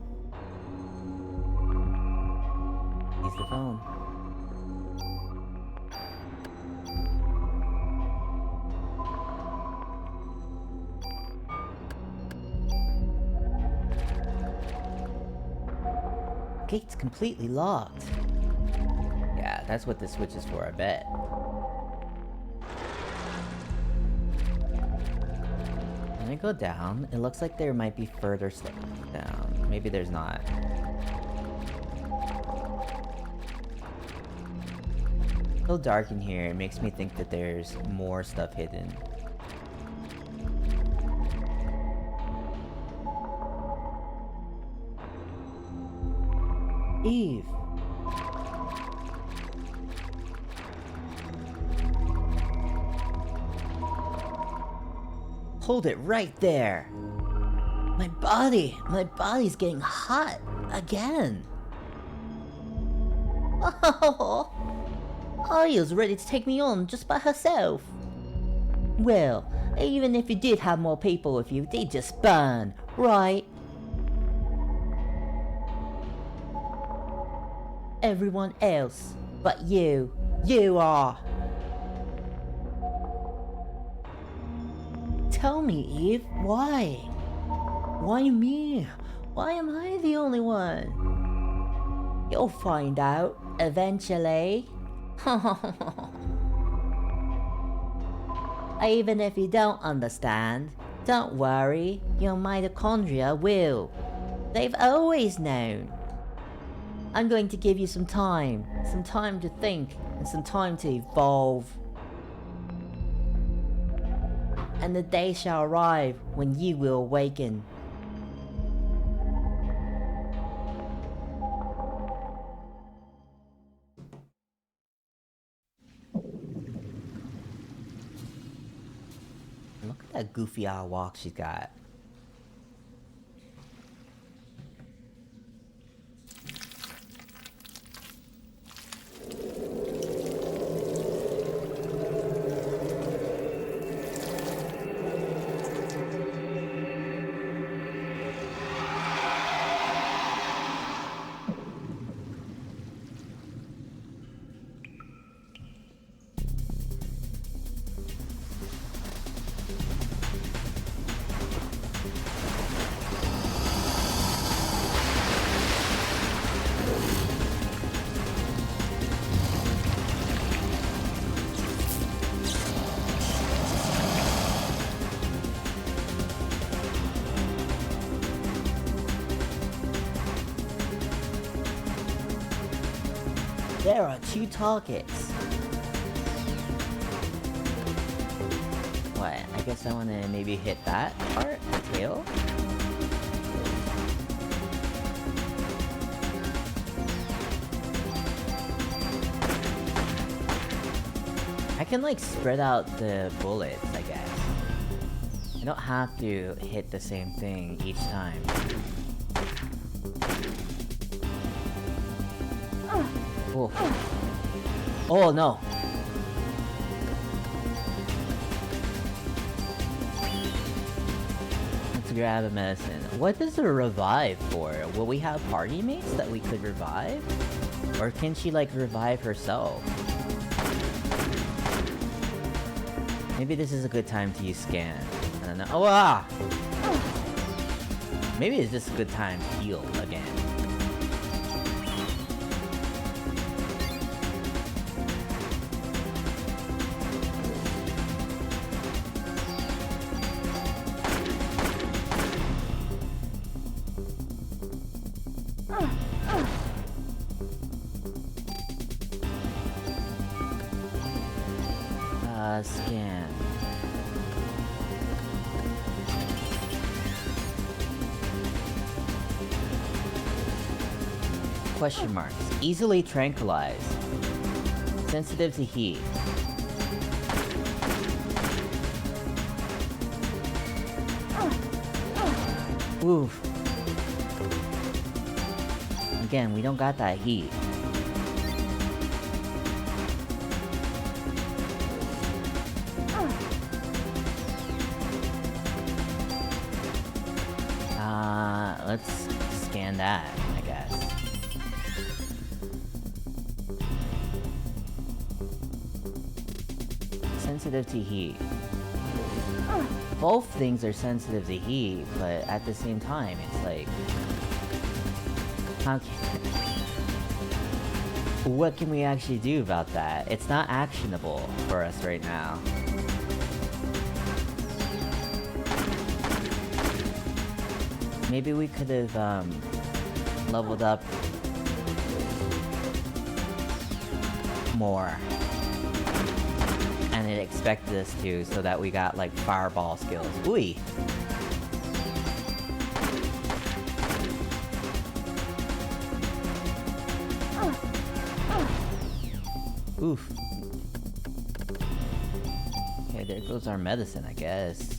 Use the phone. Gate's completely locked. Yeah, that's what the switch is for, I bet. When I go down, it looks like there might be further stuff down. Maybe there's not. It's so dark in here, it makes me think that there's more stuff hidden. Eve. Hold it right there. My body's getting hot again. Oh, Aya's ready to take me on just by herself. Well, even if you did have more people with you, they'd just burn, right? Everyone else, but you are. Tell me, Eve, why? Why me? Why am I the only one? You'll find out, eventually. Even if you don't understand, don't worry, your mitochondria will. They've always known. I'm going to give you some time to think, and some time to evolve. And the day shall arrive when you will awaken. Look at that goofy odd walk she's got. There are 2 targets. What? I guess I want to maybe hit that part? The tail? I can like spread out the bullets, I guess. I don't have to hit the same thing each time. Oh. Oh no! Let's grab a medicine. What does it revive for? Will we have party mates that we could revive? Or can she like revive herself? Maybe this is a good time to use scan. I don't know. Oh ah! Maybe it's just a good time to heal again. Scan. Question marks. Easily tranquilized. Sensitive to heat. Oof. Again, we don't got that heat. Let's scan that, I guess. Sensitive to heat. Both things are sensitive to heat, but at the same time, it's like... How can... What can we actually do about that? It's not actionable for us right now. Maybe we could have leveled up more, and it expected us to, so that we got like fireball skills. Ooh. Oof. Okay, there goes our medicine, I guess.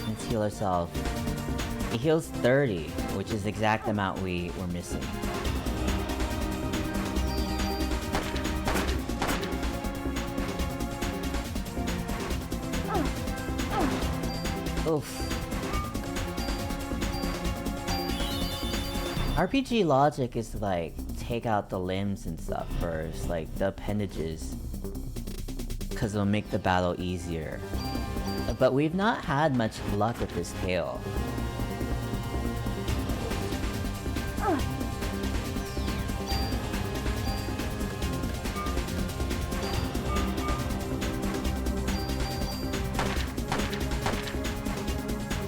Let's heal ourselves. It heals 30, which is the exact amount we were missing. Oof. RPG logic is to, like, take out the limbs and stuff first, like the appendages, because it'll make the battle easier. But we've not had much luck with this tail.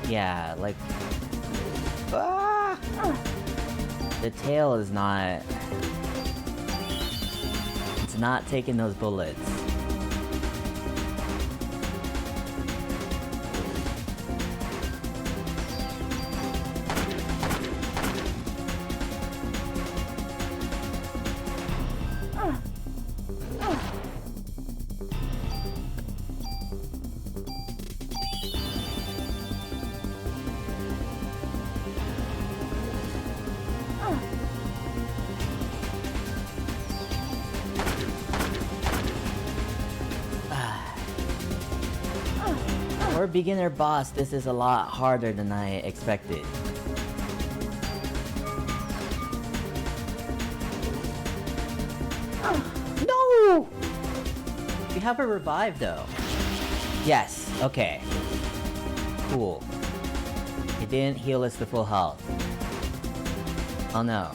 Yeah, like... Ah! The tail is not... It's not taking those bullets. For a beginner boss, this is a lot harder than I expected. No! We have a revive though. Yes, okay. Cool. It didn't heal us to full health. Oh no.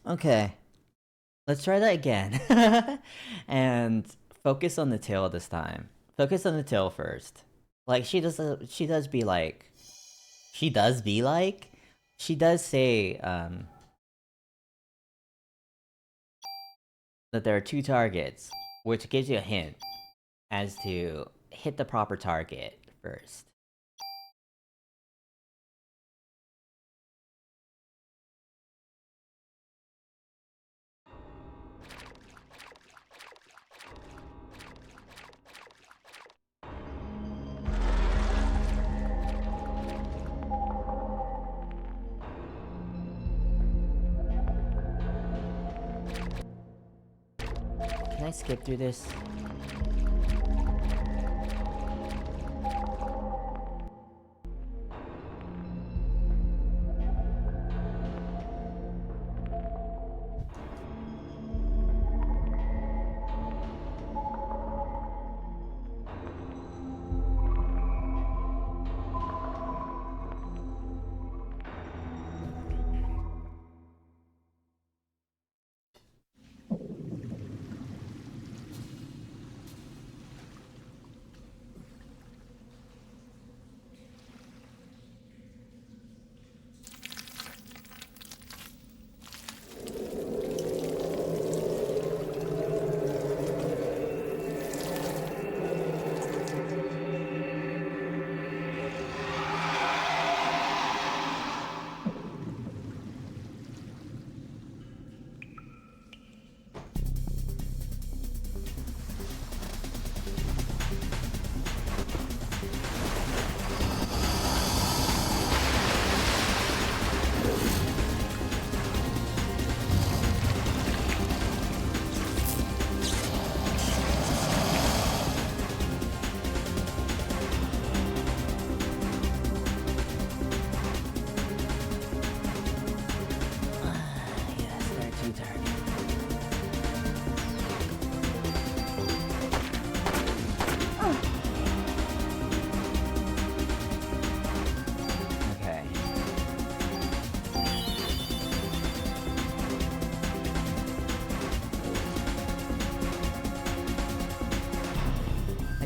Okay. Let's try that again. And focus on the tail this time. Focus on the tail first. Like, she does be like... She does say, that there are 2 targets, which gives you a hint as to hit the proper target first. Can I skip through this?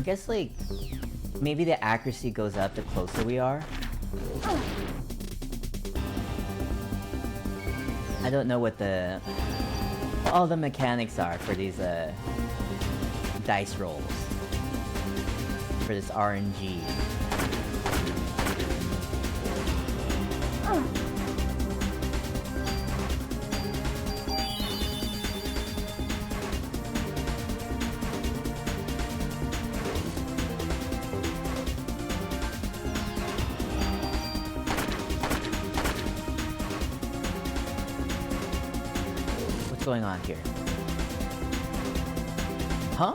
I guess, like, maybe the accuracy goes up the closer we are. I don't know what all the mechanics are for these, dice rolls. For this RNG. What's going on here? Huh?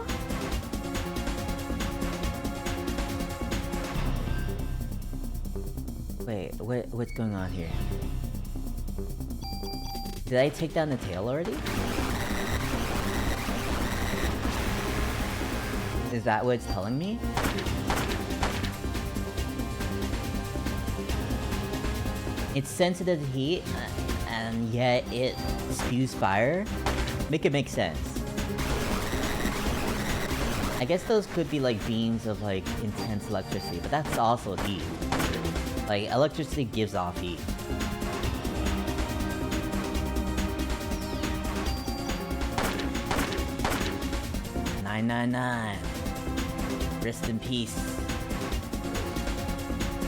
Wait, what's going on here? Did I take down the tail already? Is that what it's telling me? It's sensitive to heat, and yet it spews fire? Make it make sense. I guess those could be like beams of like intense electricity, but that's also heat. Like, electricity gives off heat. $9.99. Rest in peace.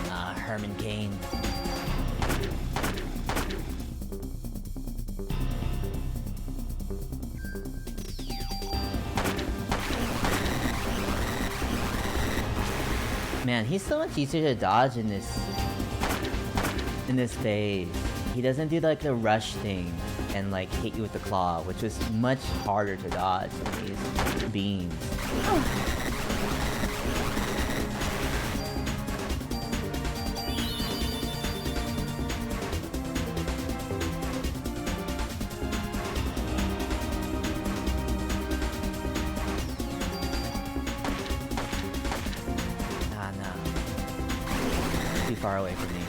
Herman Cain. Man, he's so much easier to dodge in this phase. He doesn't do like the rush thing and like hit you with the claw, which was much harder to dodge than these beams. Too far away from me.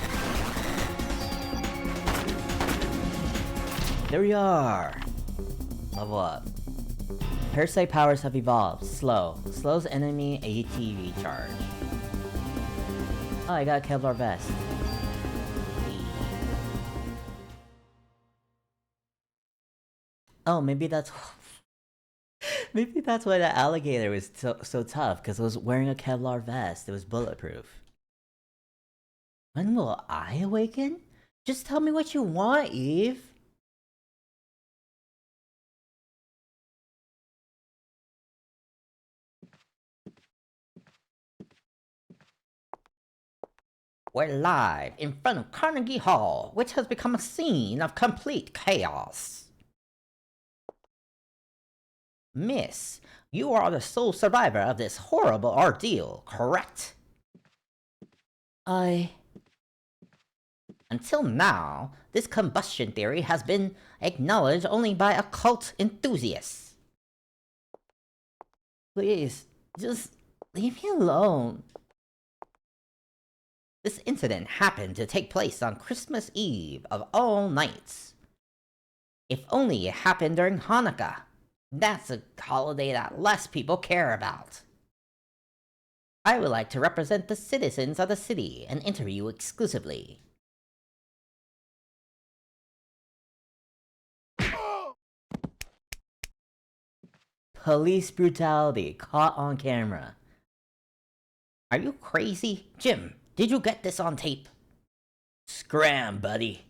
There we are! Level up. Parasite powers have evolved. Slow. Slows enemy AT recharge. Oh, I got a Kevlar vest. Oh, maybe that's... maybe that's why the alligator was so tough, because it was wearing a Kevlar vest. It was bulletproof. When will I awaken? Just tell me what you want, Eve. We're live in front of Carnegie Hall, which has become a scene of complete chaos. Miss, you are the sole survivor of this horrible ordeal, correct? Until now, this combustion theory has been acknowledged only by occult enthusiasts. Please, just leave me alone. This incident happened to take place on Christmas Eve of all nights. If only it happened during Hanukkah. That's a holiday that less people care about. I would like to represent the citizens of the city and interview exclusively. Police brutality caught on camera. Are you crazy? Jim, did you get this on tape? Scram, buddy.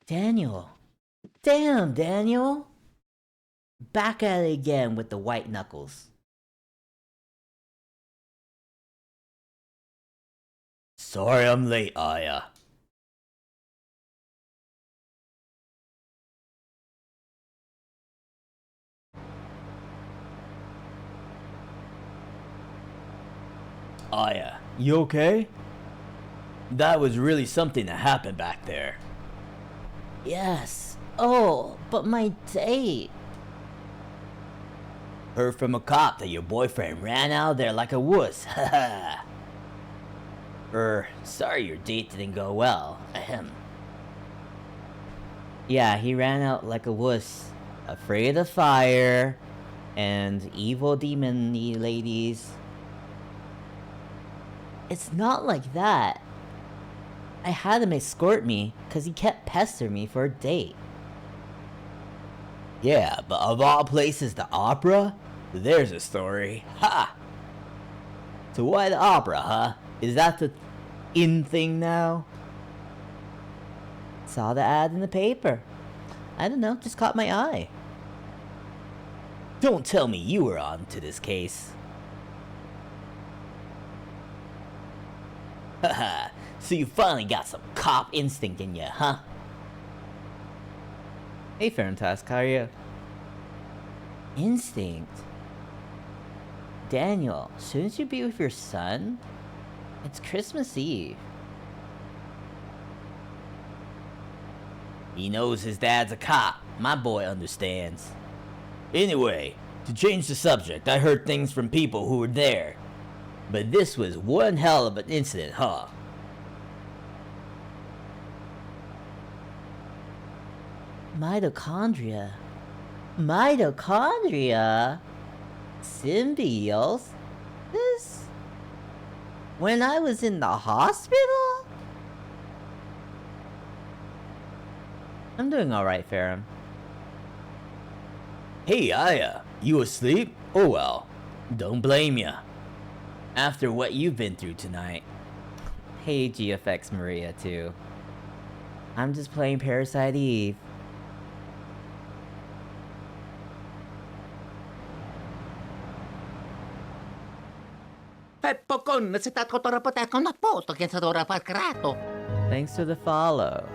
Daniel. Damn, Daniel. Back at it again with the white knuckles. Sorry I'm late, Aya. Aya, you okay? That was really something that happened back there. Yes. Oh, but my date. Heard from a cop that your boyfriend ran out there like a wuss. Haha. Sorry your date didn't go well. Ahem. Yeah, he ran out like a wuss. Afraid of fire. and evil demon-y ladies. It's not like that. I had him escort me because he kept pestering me for a date. Yeah, but of all places, the opera? There's a story. Ha! So why the opera, huh? Is that the in thing now? Saw the ad in the paper. I don't know, just caught my eye. Don't tell me you were on to this case. Haha, so you finally got some cop instinct in you, huh? Hey, Fantastic, how are you? Instinct? Daniel, shouldn't you be with your son? It's Christmas Eve. He knows his dad's a cop. My boy understands. Anyway, to change the subject, I heard things from people who were there. But this was one hell of an incident, huh? Mitochondria? Mitochondria? Symbiosis? When I was in the hospital? I'm doing alright, Ferrum. Hey, Aya, you asleep? Oh well, don't blame ya. After what you've been through tonight. Hey, GFX Maria, too. I'm just playing Parasite Eve. Thanks for the follow.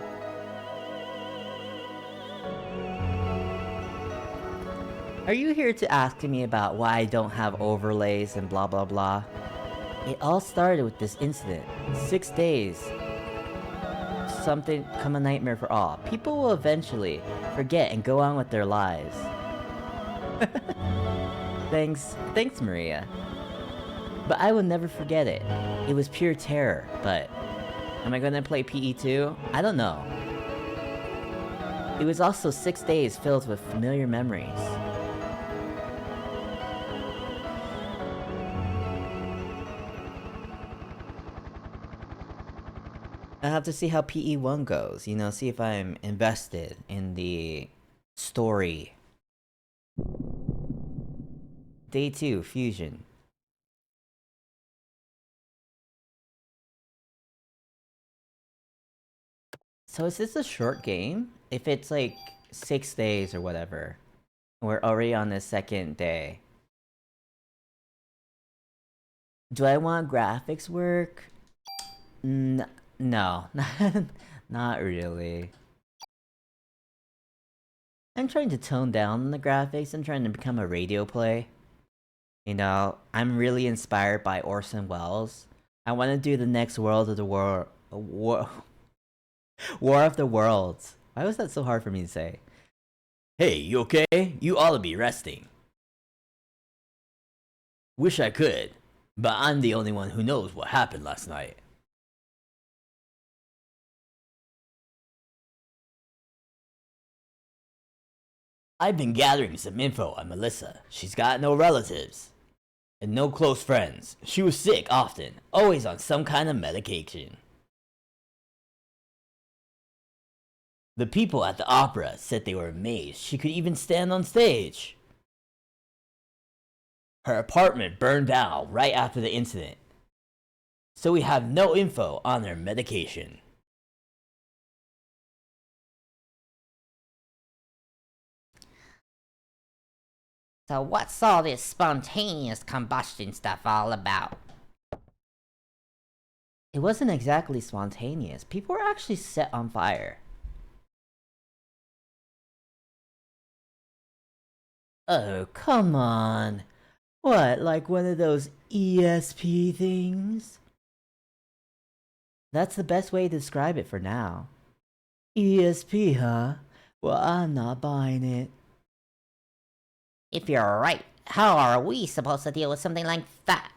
Are you here to ask me about why I don't have overlays and blah blah blah? It all started with this incident. 6 days. Something come a nightmare for all. People will eventually forget and go on with their lives. Thanks, Maria. But I will never forget it. It was pure terror, but... Am I gonna play PE 2? I don't know. It was also 6 days filled with familiar memories. I have to see how PE 1 goes, you know, see if I'm invested in the story. Day 2, Fusion. So is this a short game? If it's like 6 days or whatever. We're already on the second day. Do I want graphics work? No, not really. I'm trying to tone down the graphics. I'm trying to become a radio play. You know, I'm really inspired by Orson Welles. I want to do the next World of the War of the Worlds. Why was that so hard for me to say? Hey, you okay? You ought to be resting. Wish I could, but I'm the only one who knows what happened last night. I've been gathering some info on Melissa. She's got no relatives and no close friends. She was sick often, always on some kind of medication. The people at the opera said they were amazed she could even stand on stage. Her apartment burned down right after the incident, so we have no info on her medication. So what's all this spontaneous combustion stuff all about? It wasn't exactly spontaneous. People were actually set on fire. Oh, come on. What, like one of those ESP things? That's the best way to describe it for now. ESP, huh? Well, I'm not buying it. If you're right, how are we supposed to deal with something like that?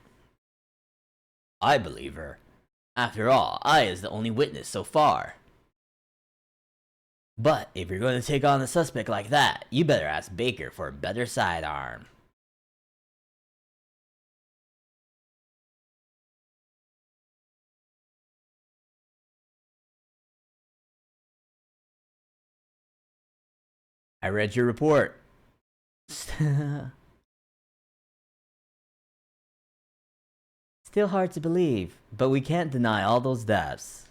I believe her. After all, I is the only witness so far. But if you're going to take on a suspect like that, you better ask Baker for a better sidearm. I read your report. Still hard to believe, but we can't deny all those deaths.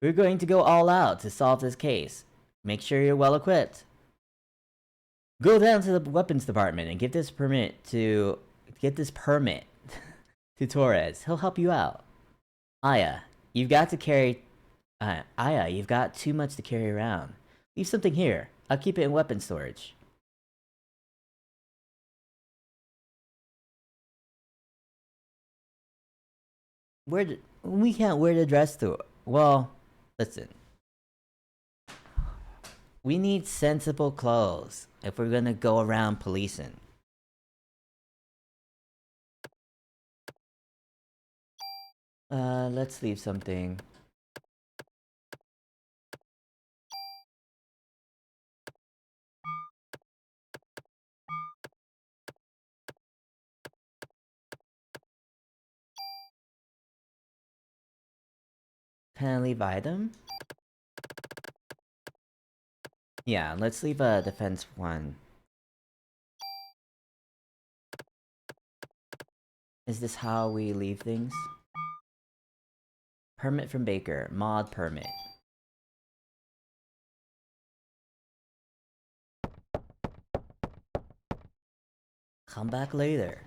We're going to go all out to solve this case. Make sure you're well equipped. Go down to the weapons department and get this permit to Torres. He'll help you out. Aya, you've got too much to carry around. Leave something here. I'll keep it in weapon storage. We can't wear the dress to. Well, listen. We need sensible clothes if we're gonna go around policing. Let's leave something. Can I leave item? Yeah, let's leave a defense 1. Is this how we leave things? Permit from Baker. Mod permit. Come back later.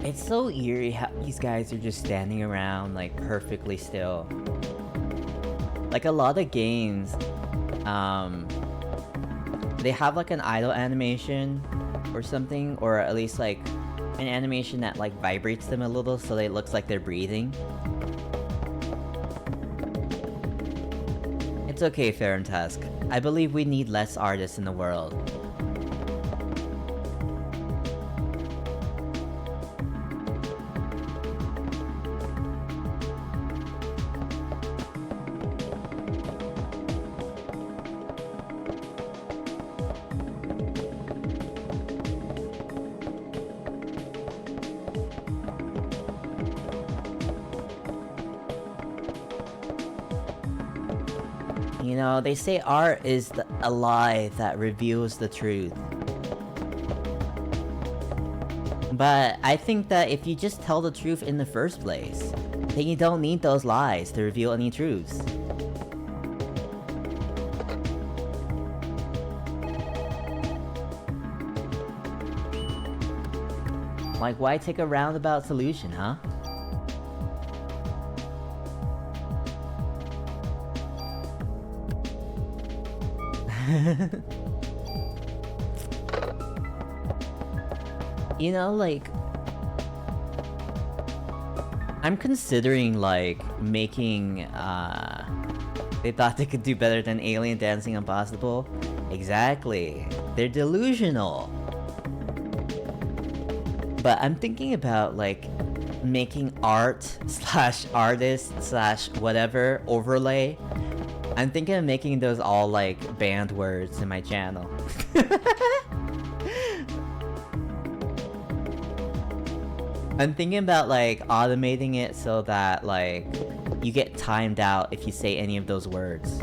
It's so eerie how these guys are just standing around like perfectly still. Like a lot of games, they have like an idle animation or something, or at least like an animation that like vibrates them a little so it looks like they're breathing. It's okay, Fair and Tusk. I believe we need less artists in the world. You know, they say art is a lie that reveals the truth. But I think that if you just tell the truth in the first place, then you don't need those lies to reveal any truths. Like, why take a roundabout solution, huh? You know, like, I'm considering like making they thought they could do better than Alien Dancing Impossible. Exactly. They're delusional. But I'm thinking about like making art slash artist slash whatever overlay. I'm thinking of making those all like banned words in my channel. I'm thinking about like automating it so that like you get timed out if you say any of those words.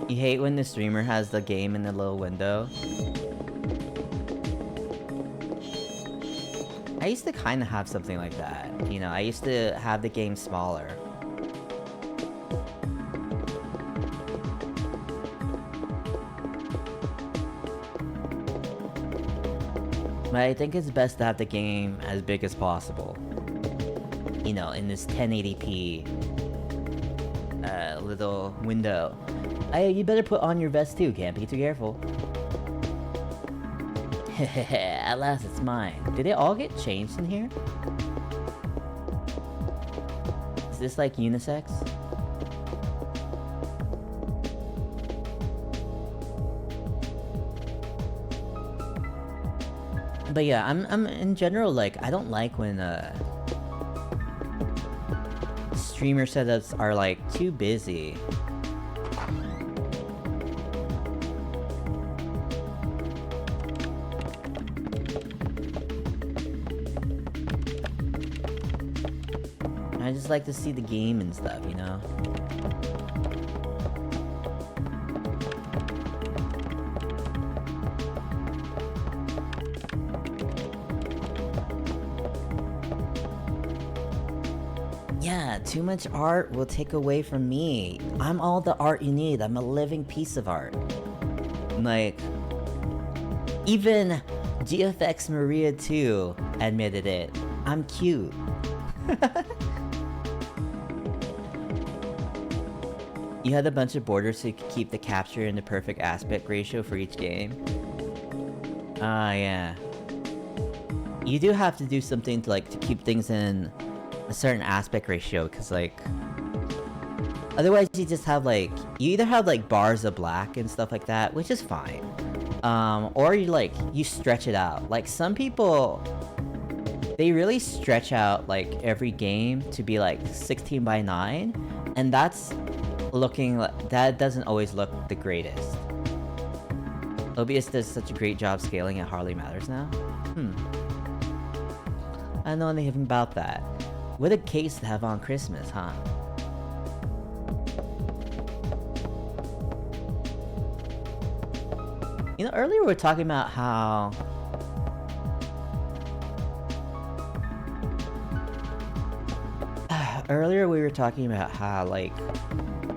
You hate when the streamer has the game in the little window? I used to kind of have something like that. You know, I used to have the game smaller. But I think it's best to have the game as big as possible. You know, in this 1080p little window. You better put on your vest too, can't be too careful. At last it's mine. Did they all get changed in here? Is this like unisex? But yeah, I'm in general, like, I don't like when streamer setups are like too busy. I just like to see the game and stuff, you know? Yeah, too much art will take away from me. I'm all the art you need. I'm a living piece of art. Like, even GFX Maria 2 admitted it. I'm cute. You had a bunch of borders so you could keep the capture in the perfect aspect ratio for each game. Ah, yeah. You do have to do something to, like, to keep things in a certain aspect ratio, because, like, otherwise you just have, like, you either have, like, bars of black and stuff like that, which is fine. Or you, like, you stretch it out. Like, some people, they really stretch out, like, every game to be, like, 16 by 9, and that's looking like, that doesn't always look the greatest. OBS does such a great job scaling it hardly matters now. I don't know anything about that. What a case to have on Christmas, huh? You know, earlier we were talking about how like,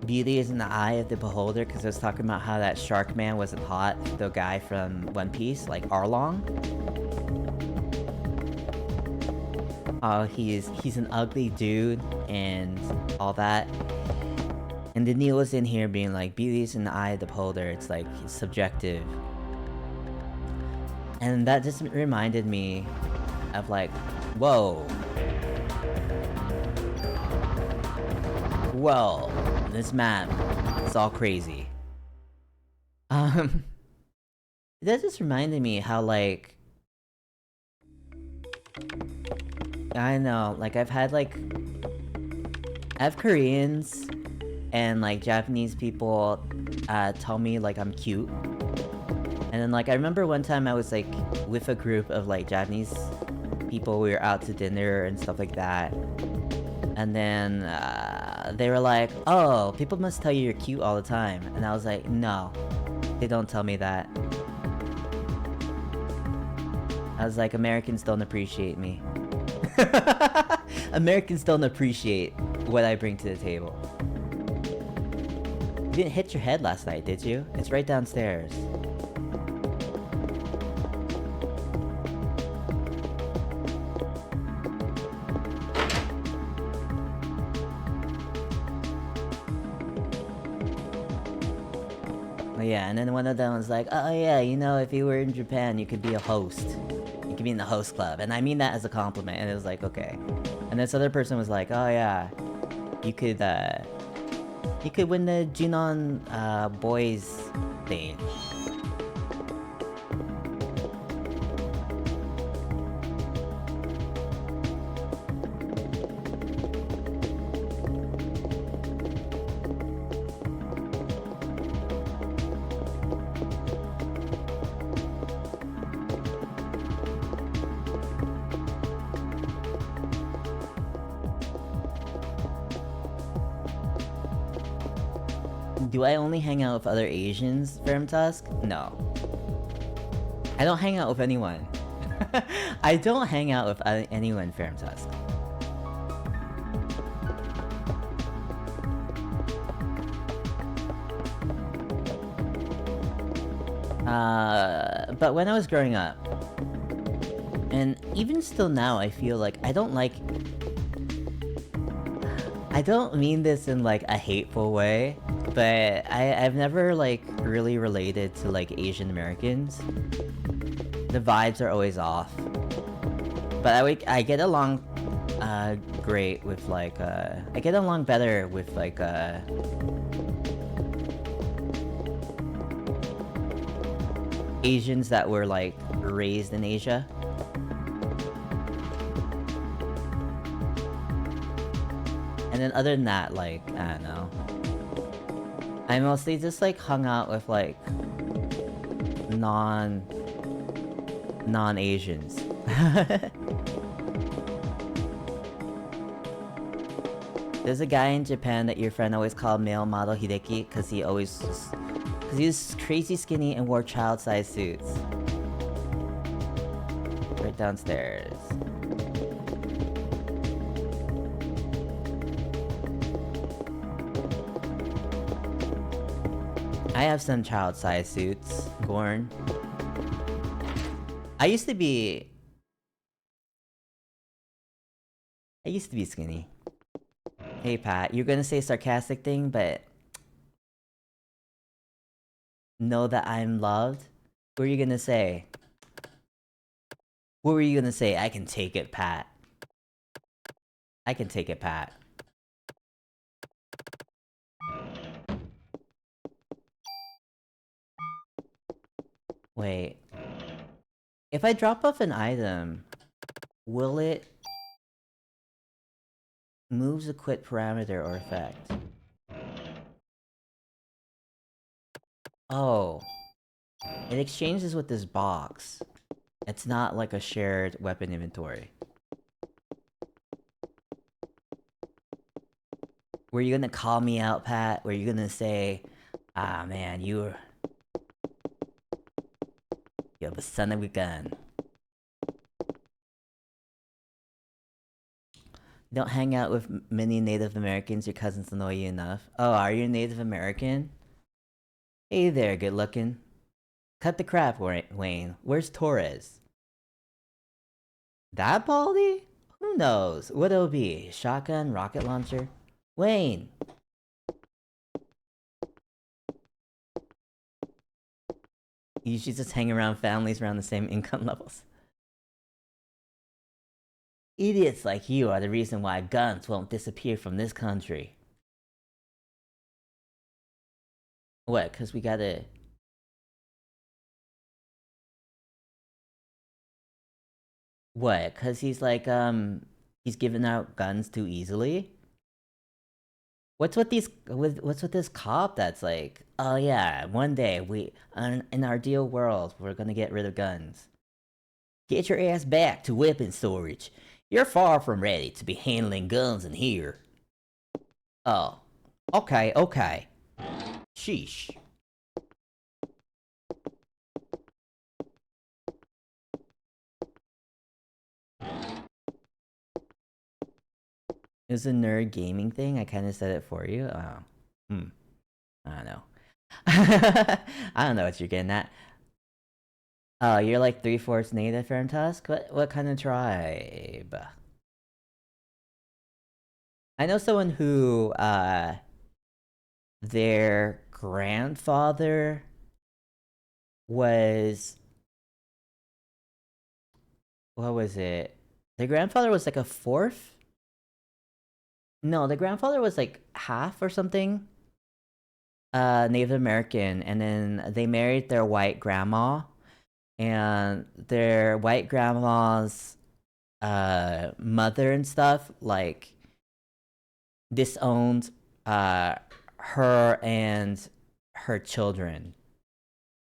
beauty is in the eye of the beholder, because I was talking about how that shark man wasn't hot, the guy from One Piece, like Arlong. He's an ugly dude and all that. And then Neil was in here being like, beauty's in the eye of the beholder, it's like, it's subjective. And that just reminded me of, like, whoa. Whoa, this map, it's all crazy. That just reminded me how, like, I know, like, I have Koreans and, like, Japanese people tell me, like, I'm cute. And then, like, I remember one time I was, like, with a group of, like, Japanese people, we were out to dinner and stuff like that. And then, they were like, oh, people must tell you you're cute all the time. And I was like, no, they don't tell me that. I was like, Americans don't appreciate me. Americans don't appreciate what I bring to the table. You didn't hit your head last night, did you? It's right downstairs. Yeah, and then one of them was like, oh yeah, you know, if you were in Japan, you could be a host. You could be in the host club. And I mean that as a compliment, and it was like, okay. And this other person was like, oh yeah, you could win the Junon boys thing. Do I only hang out with other Asians, Vermtusk? No. I don't hang out with anyone. I don't hang out with anyone, Vermtusk. But when I was growing up, and even still now, I feel like I don't like I don't mean this in like a hateful way, but I've never like really related to like Asian Americans. The vibes are always off. But I get along great with like I get along better with like Asians that were like raised in Asia. And then other than that, like, I don't know. I mostly just like hung out with like non-Asians. There's a guy in Japan that your friend always called male model Hideki because he was crazy skinny and wore child-sized suits. Right downstairs. I have some child-sized suits, Gorn. I used to be skinny. Hey Pat, you're gonna say sarcastic thing, but know that I'm loved? What are you gonna say? What were you gonna say? I can take it, Pat. I can take it, Pat. Wait. If I drop off an item, will it moves a quit parameter or effect? Oh. It exchanges with this box. It's not like a shared weapon inventory. Were you gonna call me out, Pat? Were you gonna say, ah man, you're the son of a gun. Don't hang out with many Native Americans, your cousins annoy you enough. Oh, are you Native American? Hey there, good looking. Cut the crap, Wayne. Where's Torres? That baldy? Who knows? What it'll be? Shotgun, rocket launcher? Wayne! You should just hang around families around the same income levels. Idiots like you are the reason why guns won't disappear from this country. What? Because we gotta... What? Because he's like, he's giving out guns too easily? What's with this cop that's like, oh yeah, one day in our ideal world, we're gonna get rid of guns. Get your ass back to weapon storage. You're far from ready to be handling guns in here. Oh. Okay. Sheesh. It was a nerd gaming thing? I kinda said it for you? Oh. I don't know. I don't know what you're getting at. Oh, you're like 3/4 native, Tusk? What kind of tribe? I know someone who, their grandfather was... What was it? Their grandfather was like a fourth? No, the grandfather was like half or something. Native American, and then they married their white grandma, and their white grandma's mother and stuff like disowned her and her children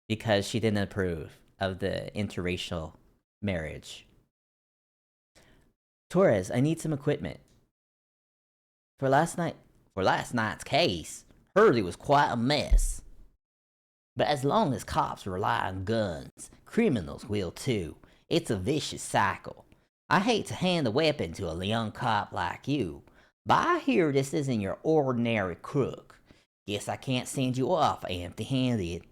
because she didn't approve of the interracial marriage. Torres, I need some equipment. For last night's case, Hurley was quite a mess. But as long as cops rely on guns, criminals will too. It's a vicious cycle. I hate to hand a weapon to a young cop like you, but I hear this isn't your ordinary crook. Guess I can't send you off empty-handed.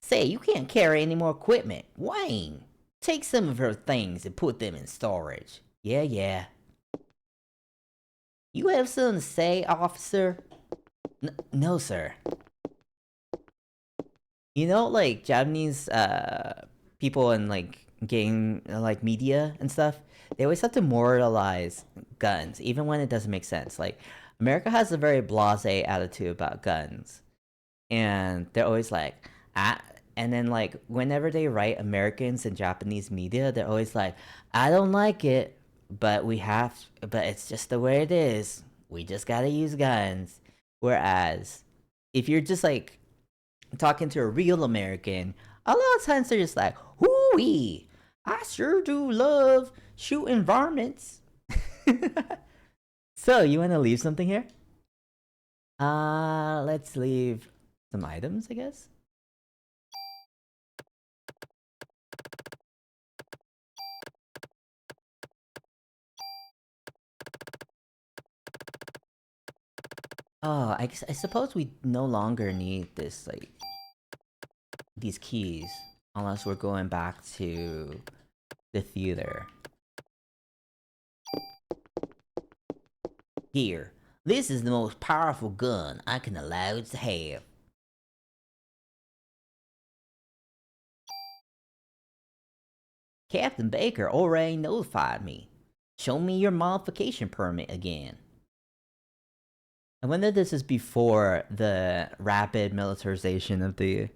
Say, you can't carry any more equipment. Wayne, take some of her things and put them in storage. Yeah. You have something to say, officer? No, sir. You know, like Japanese people in like game like media and stuff, they always have to moralize guns, even when it doesn't make sense. Like America has a very blasé attitude about guns, and they're always like, ah. And then like whenever they write Americans in Japanese media, they're always like, I don't like it, but but it's just the way it is. We just gotta use guns. Whereas if you're just like talking to a real American, a lot of times they're just like, "Hoo-wee, I sure do love shooting varmints." So, you want to leave something here? Let's leave some items, I guess. Oh, I suppose we no longer need this, like, these keys. Unless we're going back to the theater. Here, this is the most powerful gun I can allow it to have. Captain Baker already notified me. Show me your modification permit again. I wonder if this is before the rapid militarization of the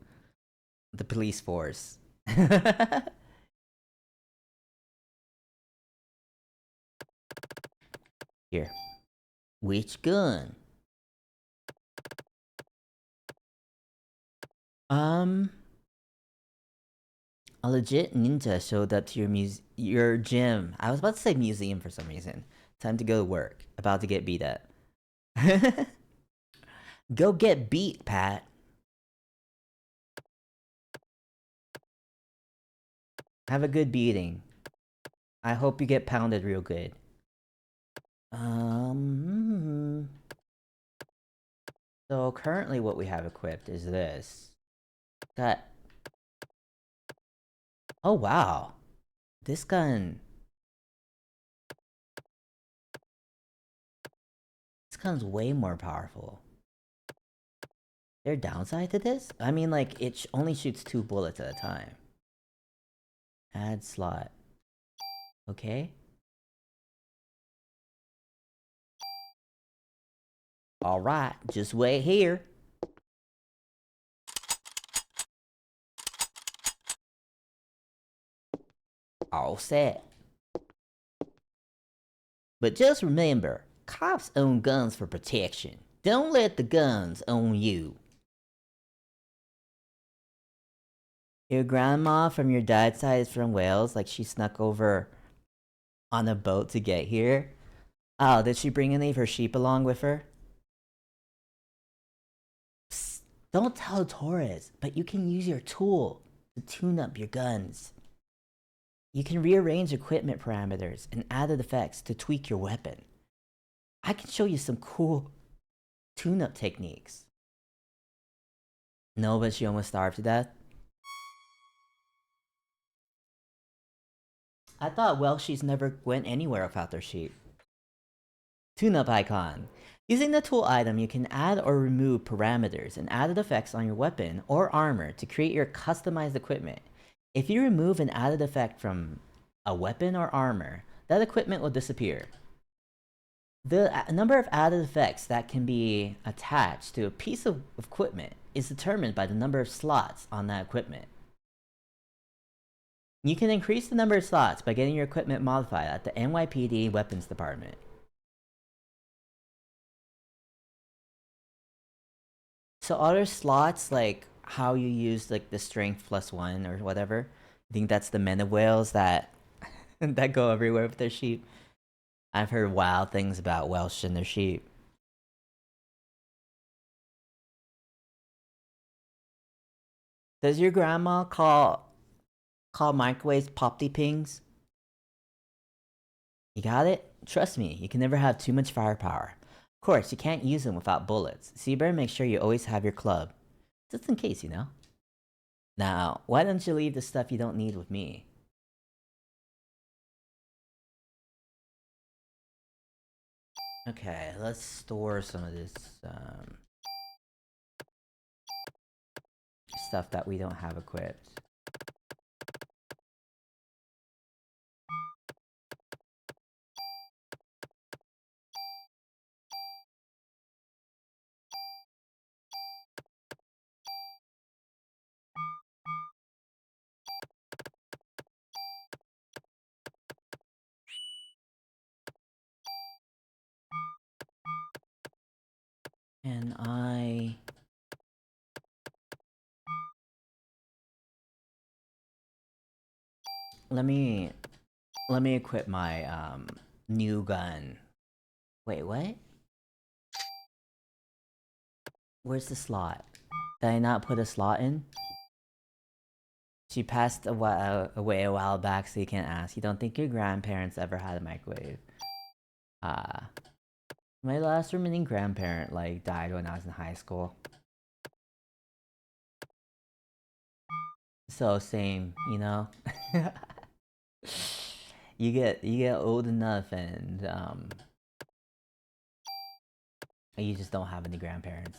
police force. Here. Which gun? A legit ninja showed up to your gym. I was about to say museum for some reason. Time to go to work. About to get beat up. Go get beat, Pat. Have a good beating. I hope you get pounded real good. So currently what we have equipped is this. That. Oh wow. This gun's way more powerful. There downside to this? I mean, like, it only shoots 2 bullets at a time. Add slot. Okay. Alright, just wait here. All set. But just remember, cops own guns for protection. Don't let the guns own you. Your grandma from your dad's side is from Wales, like she snuck over on a boat to get here. Oh, did she bring any of her sheep along with her? Psst, don't tell Torres, but you can use your tool to tune up your guns. You can rearrange equipment parameters and added effects to tweak your weapon. I can show you some cool tune-up techniques. No, but she almost starved to death. I thought Welshies never went anywhere without their sheep. Tune-up icon. Using the tool item, you can add or remove parameters and added effects on your weapon or armor to create your customized equipment. If you remove an added effect from a weapon or armor, that equipment will disappear. The number of added effects that can be attached to a piece of equipment is determined by the number of slots on that equipment. You can increase the number of slots by getting your equipment modified at the NYPD Weapons Department. So other slots, like how you use like the strength +1 or whatever, I think that's the men of Wales that that go everywhere with their sheep. I've heard wild things about Welsh and their sheep. Does your grandma call microwaves popty pings? You got it? Trust me, you can never have too much firepower. Of course, you can't use them without bullets, so you better make sure you always have your club. Just in case, you know? Now, why don't you leave the stuff you don't need with me? Okay, let's store some of this stuff that we don't have equipped. And let me equip my new gun. Wait, what? Where's the slot? Did I not put a slot in? She passed away a while back, so you can't ask. You don't think your grandparents ever had a microwave? Ah. My last remaining grandparent, like, died when I was in high school. So, same, you know? you get old enough and, you just don't have any grandparents.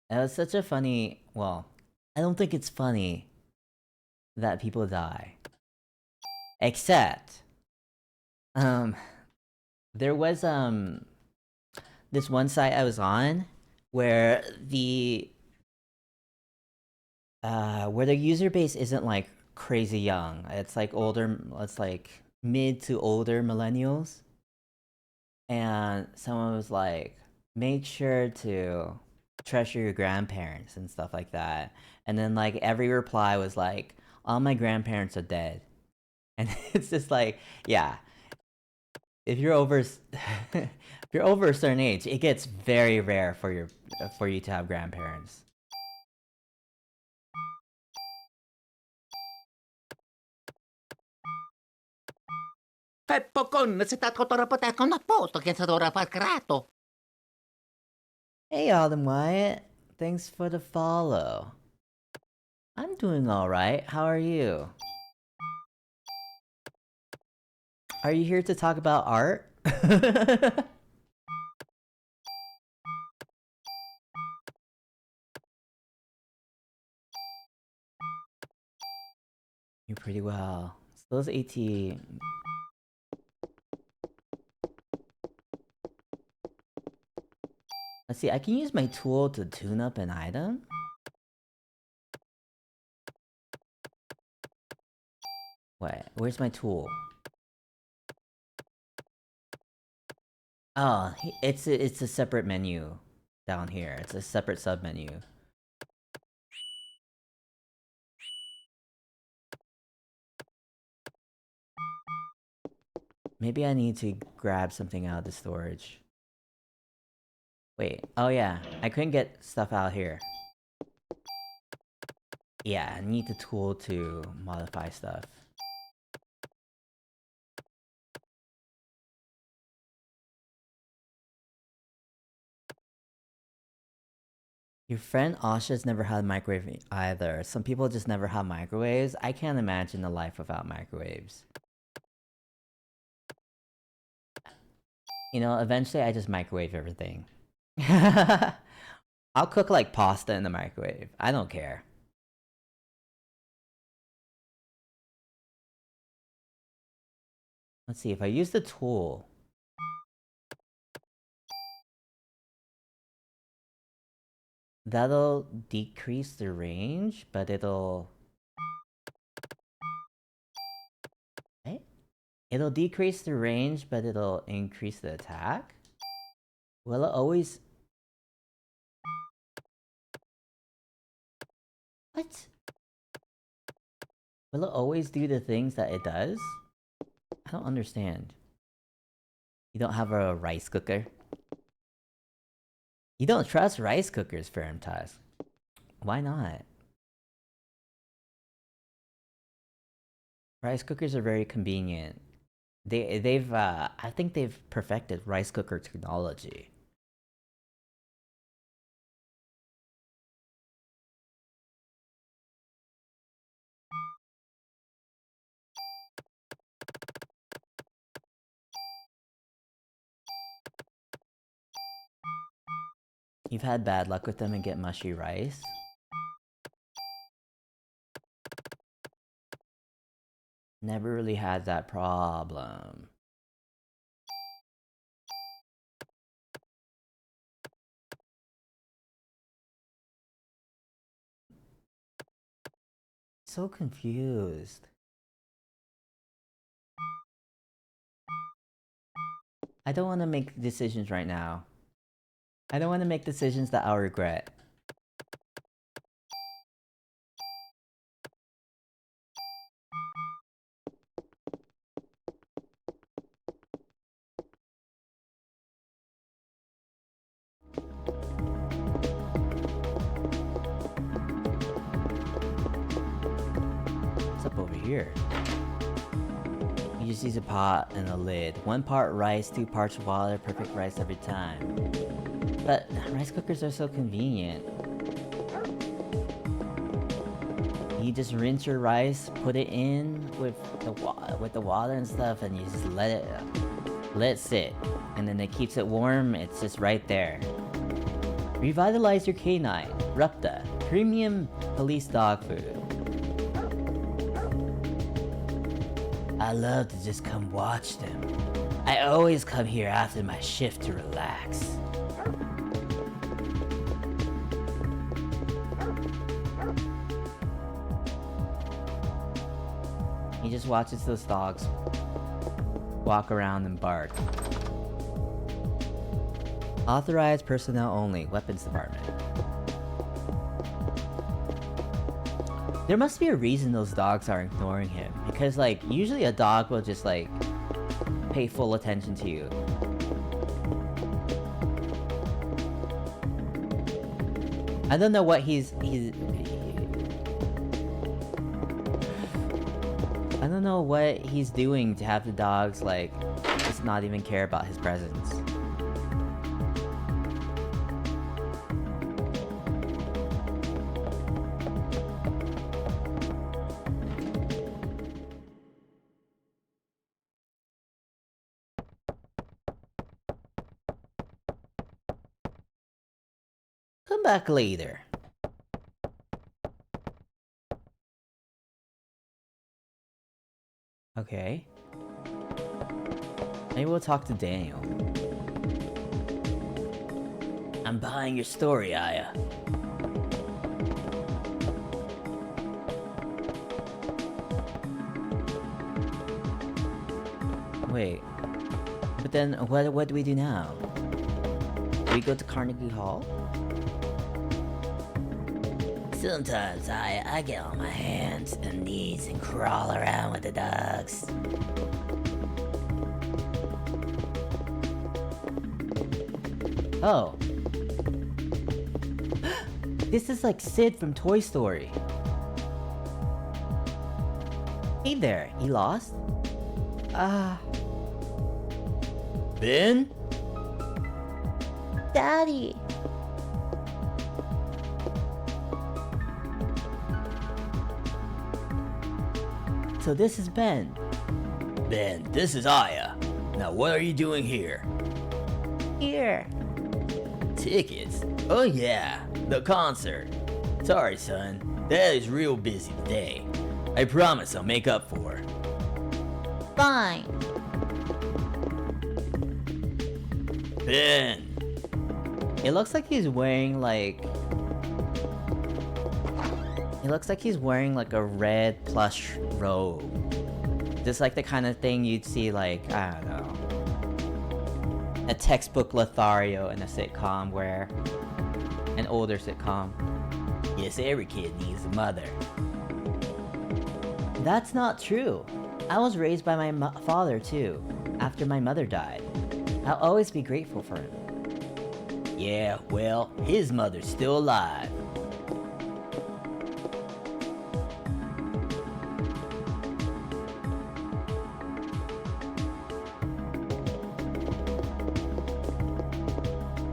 And it was such a funny, well, I don't think it's funny that people die. Except, um, there was, this one site I was on where the user base isn't like crazy young. It's like older, it's like mid to older millennials. And someone was like, make sure to treasure your grandparents and stuff like that. And then like every reply was like, all my grandparents are dead. And it's just like, yeah, if you're over if you're over a certain age, it gets very rare for you to have grandparents. Hey, Alden Wyatt. Thanks for the follow. I'm doing alright. How are you? Are you here to talk about art? You're pretty well. So those AT... Let's see, I can use my tool to tune up an item? Wait, where's my tool? Oh, it's a separate menu down here. It's a separate sub-menu. Maybe I need to grab something out of the storage. Wait, oh yeah, I couldn't get stuff out here. Yeah, I need the tool to modify stuff. Your friend Asha's never had a microwave either. Some people just never have microwaves. I can't imagine a life without microwaves. You know, eventually I just microwave everything. I'll cook like pasta in the microwave. I don't care. Let's see, if I use the tool... That'll decrease the range, but it'll... Eh? It'll decrease the range, but it'll increase the attack? Will it always... What? Will it always do the things that it does? I don't understand. You don't have a rice cooker? You don't trust rice cookers, Firmtusk. Why not? Rice cookers are very convenient. I think they've perfected rice cooker technology. You've had bad luck with them and get mushy rice? Never really had that problem. So confused. I don't want to make decisions right now. I don't want to make decisions that I'll regret. What's up over here? You just use a pot and a lid. 1 part rice, 2 parts water, perfect rice every time. But rice cookers are so convenient. You just rinse your rice, put it in with the water and stuff, and you just let it sit. And then it keeps it warm, it's just right there. Revitalize your canine. Rupta. Premium police dog food. I love to just come watch them. I always come here after my shift to relax. He just watches those dogs walk around and bark. Authorized personnel only, weapons department. There must be a reason those dogs are ignoring him, because like usually a dog will just like pay full attention to you. I don't know what he's I don't know what he's doing to have the dogs like just not even care about his presence. Come back later. Okay. Maybe we'll talk to Daniel. I'm buying your story, Aya. Wait. But then what do we do now? We go to Carnegie Hall? Sometimes I get on my hands and knees and crawl around with the dogs. Oh. This is like Sid from Toy Story. Hey there, you lost? Ben? Daddy. So this is Ben. Ben, this is Aya. Now what are you doing here? Here. Tickets? Oh yeah, the concert. Sorry son, Daddy's real busy today. I promise I'll make up for it. Fine. Ben. It looks like he's wearing like... It looks like he's wearing like a red plush robe. Just like the kind of thing you'd see like, I don't know, a textbook Lothario in a sitcom where... An older sitcom. Yes, every kid needs a mother. That's not true. I was raised by my father too, after my mother died. I'll always be grateful for him. Yeah, well, his mother's still alive.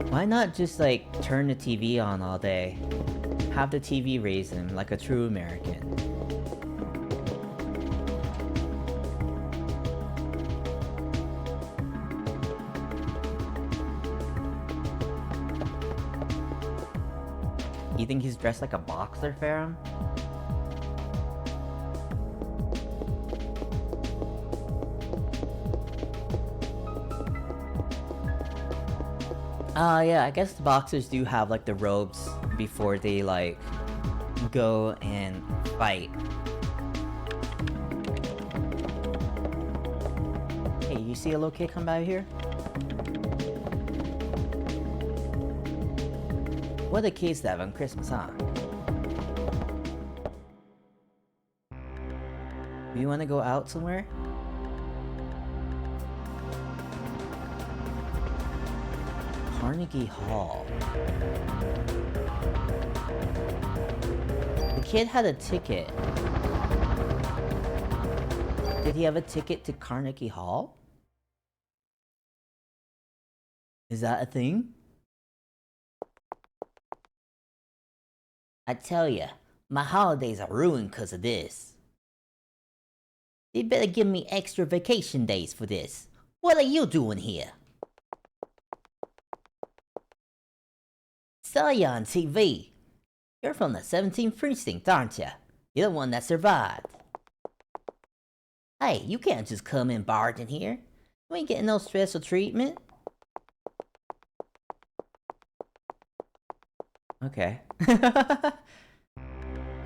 Why not just like turn the TV on all day? Have the TV raise him like a true American. You think he's dressed like a boxer, Ferrum? Yeah, I guess the boxers do have like the robes before they like go and fight. Hey, you see a little kid come by here? What a kids have on Christmas, huh? You wanna go out somewhere? Carnegie Hall. The kid had a ticket. Did he have a ticket to Carnegie Hall? Is that a thing? I tell ya, my holidays are ruined because of this. They better give me extra vacation days for this. What are you doing here? Saw ya on TV. You're from the 17th Precinct, aren't ya? You're the one that survived. Hey, you can't just come in barging here. You ain't getting no special treatment. Okay.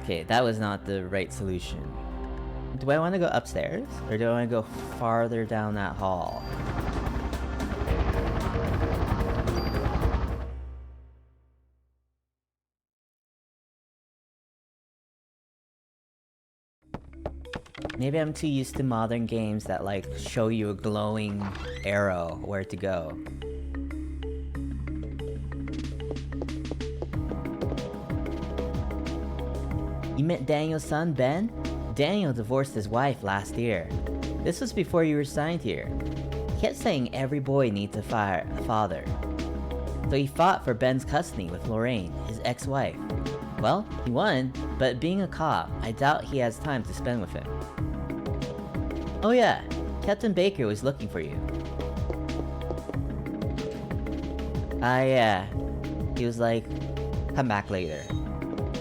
Okay, that was not the right solution. Do I want to go upstairs? Or do I want to go farther down that hall? Maybe I'm too used to modern games that like show you a glowing arrow where to go. You met Daniel's son, Ben? Daniel divorced his wife last year. This was before you were signed here. He kept saying every boy needs a father. So he fought for Ben's custody with Lorraine, his ex-wife. Well, he won, but being a cop, I doubt he has time to spend with him. Oh yeah, Captain Baker was looking for you. Yeah. He was like, come back later.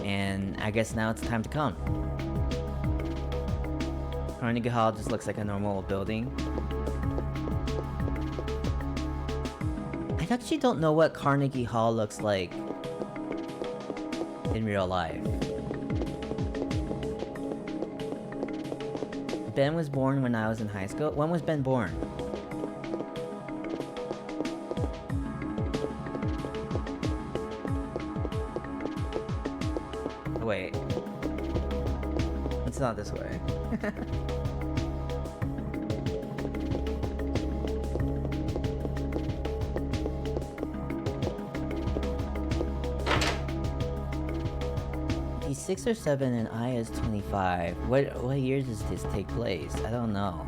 And I guess now it's time to come. Carnegie Hall just looks like a normal building. I actually don't know what Carnegie Hall looks like in real life. Ben was born when I was in high school. When was Ben born? Wait. It's not this way. He's 6 or 7 and I is 25. What year does this take place? I don't know.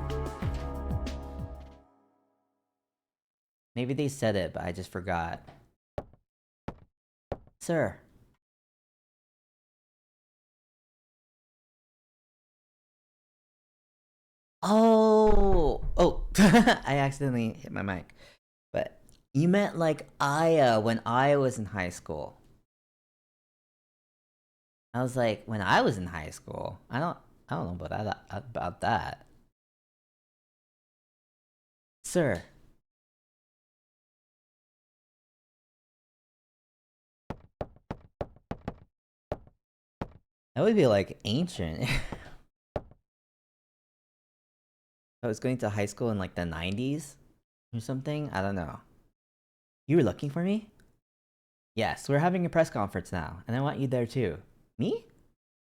Maybe they said it, but I just forgot. Sir. Oh! I accidentally hit my mic. But you meant like Aya when I was in high school. I was like, when I was in high school, I don't know about that. Sir. That would be like ancient. I was going to high school in like the 90s or something. I don't know. You were looking for me? Yes, we're having a press conference now, and I want you there too. Me?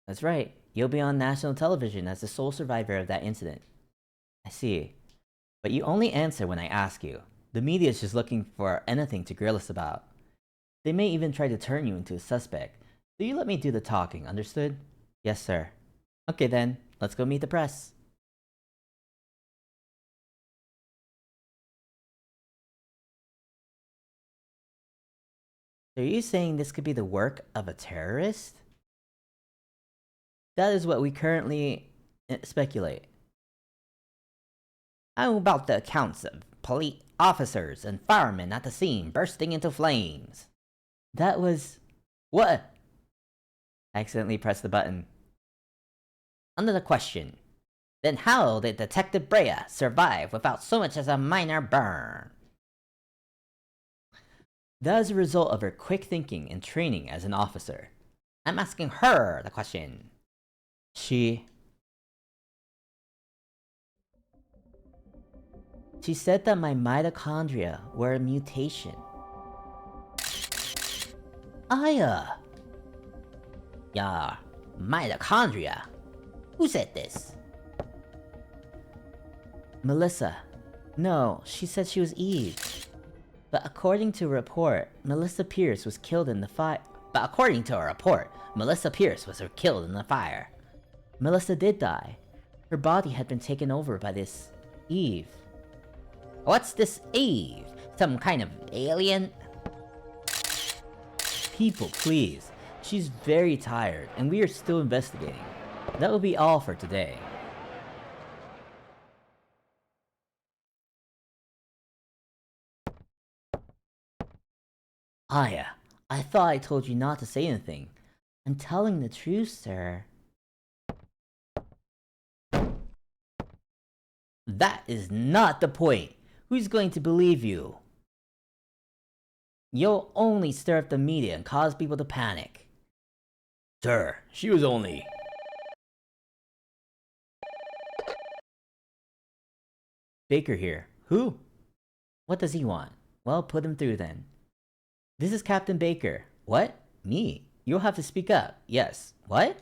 That's right. You'll be on national television as the sole survivor of that incident. I see. But you only answer when I ask you. The media is just looking for anything to grill us about. They may even try to turn you into a suspect. So you let me do the talking, understood? Yes, sir. Okay then, let's go meet the press. Are you saying this could be the work of a terrorist? That is what we currently speculate. How about the accounts of police officers and firemen at the scene bursting into flames? That was... What? Accidentally pressed the button. Another question. Then how did Detective Brea survive without so much as a minor burn? That is a result of her quick thinking and training as an officer. I'm asking her the question. She said that my mitochondria were a mutation. Aya! Yeah, mitochondria? Who said this? Melissa. No, she said she was Eve. But according to a report, Melissa Pierce was killed in the fire. Melissa did die. Her body had been taken over by this Eve. What's this Eve? Some kind of alien? People, please. She's very tired, and we are still investigating. That will be all for today. Aya, I thought I told you not to say anything. I'm telling the truth, sir. That is not the point. Who's going to believe you? You'll only stir up the media and cause people to panic. Sir, she was only... Baker here. Who? What does he want? Well, put him through then. This is Captain Baker. What? Me? You'll have to speak up. Yes. What?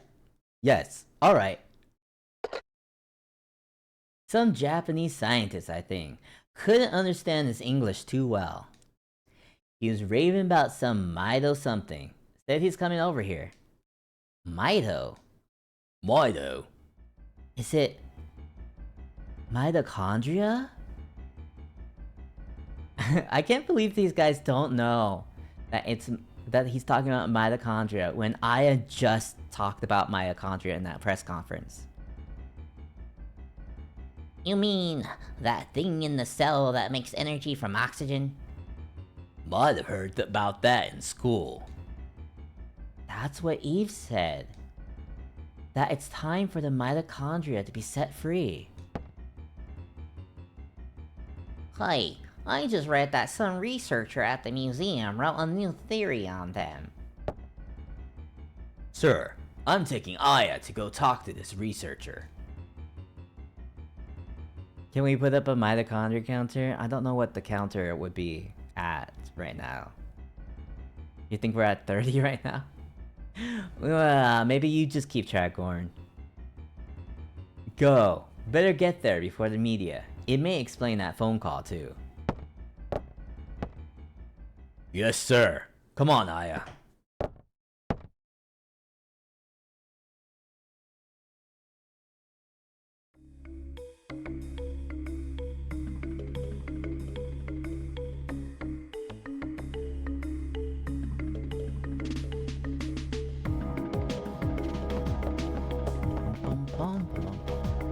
Yes. Alright. Some Japanese scientist, I think, couldn't understand his English too well. He was raving about some Mito something. Said he's coming over here. Mito? Mito? Is it... mitochondria? I can't believe these guys don't know that he's talking about mitochondria when I had just talked about mitochondria in that press conference. You mean that thing in the cell that makes energy from oxygen? Might have heard about that in school. That's what Eve said. That it's time for the mitochondria to be set free. Hey, I just read that some researcher at the museum wrote a new theory on them. Sir, I'm taking Aya to go talk to this researcher. Can we put up a mitochondria counter? I don't know what the counter would be at right now. You think we're at 30 right now? Maybe you just keep track, Gorn. Go. Better get there before the media. It may explain that phone call too. Yes, sir. Come on, Aya.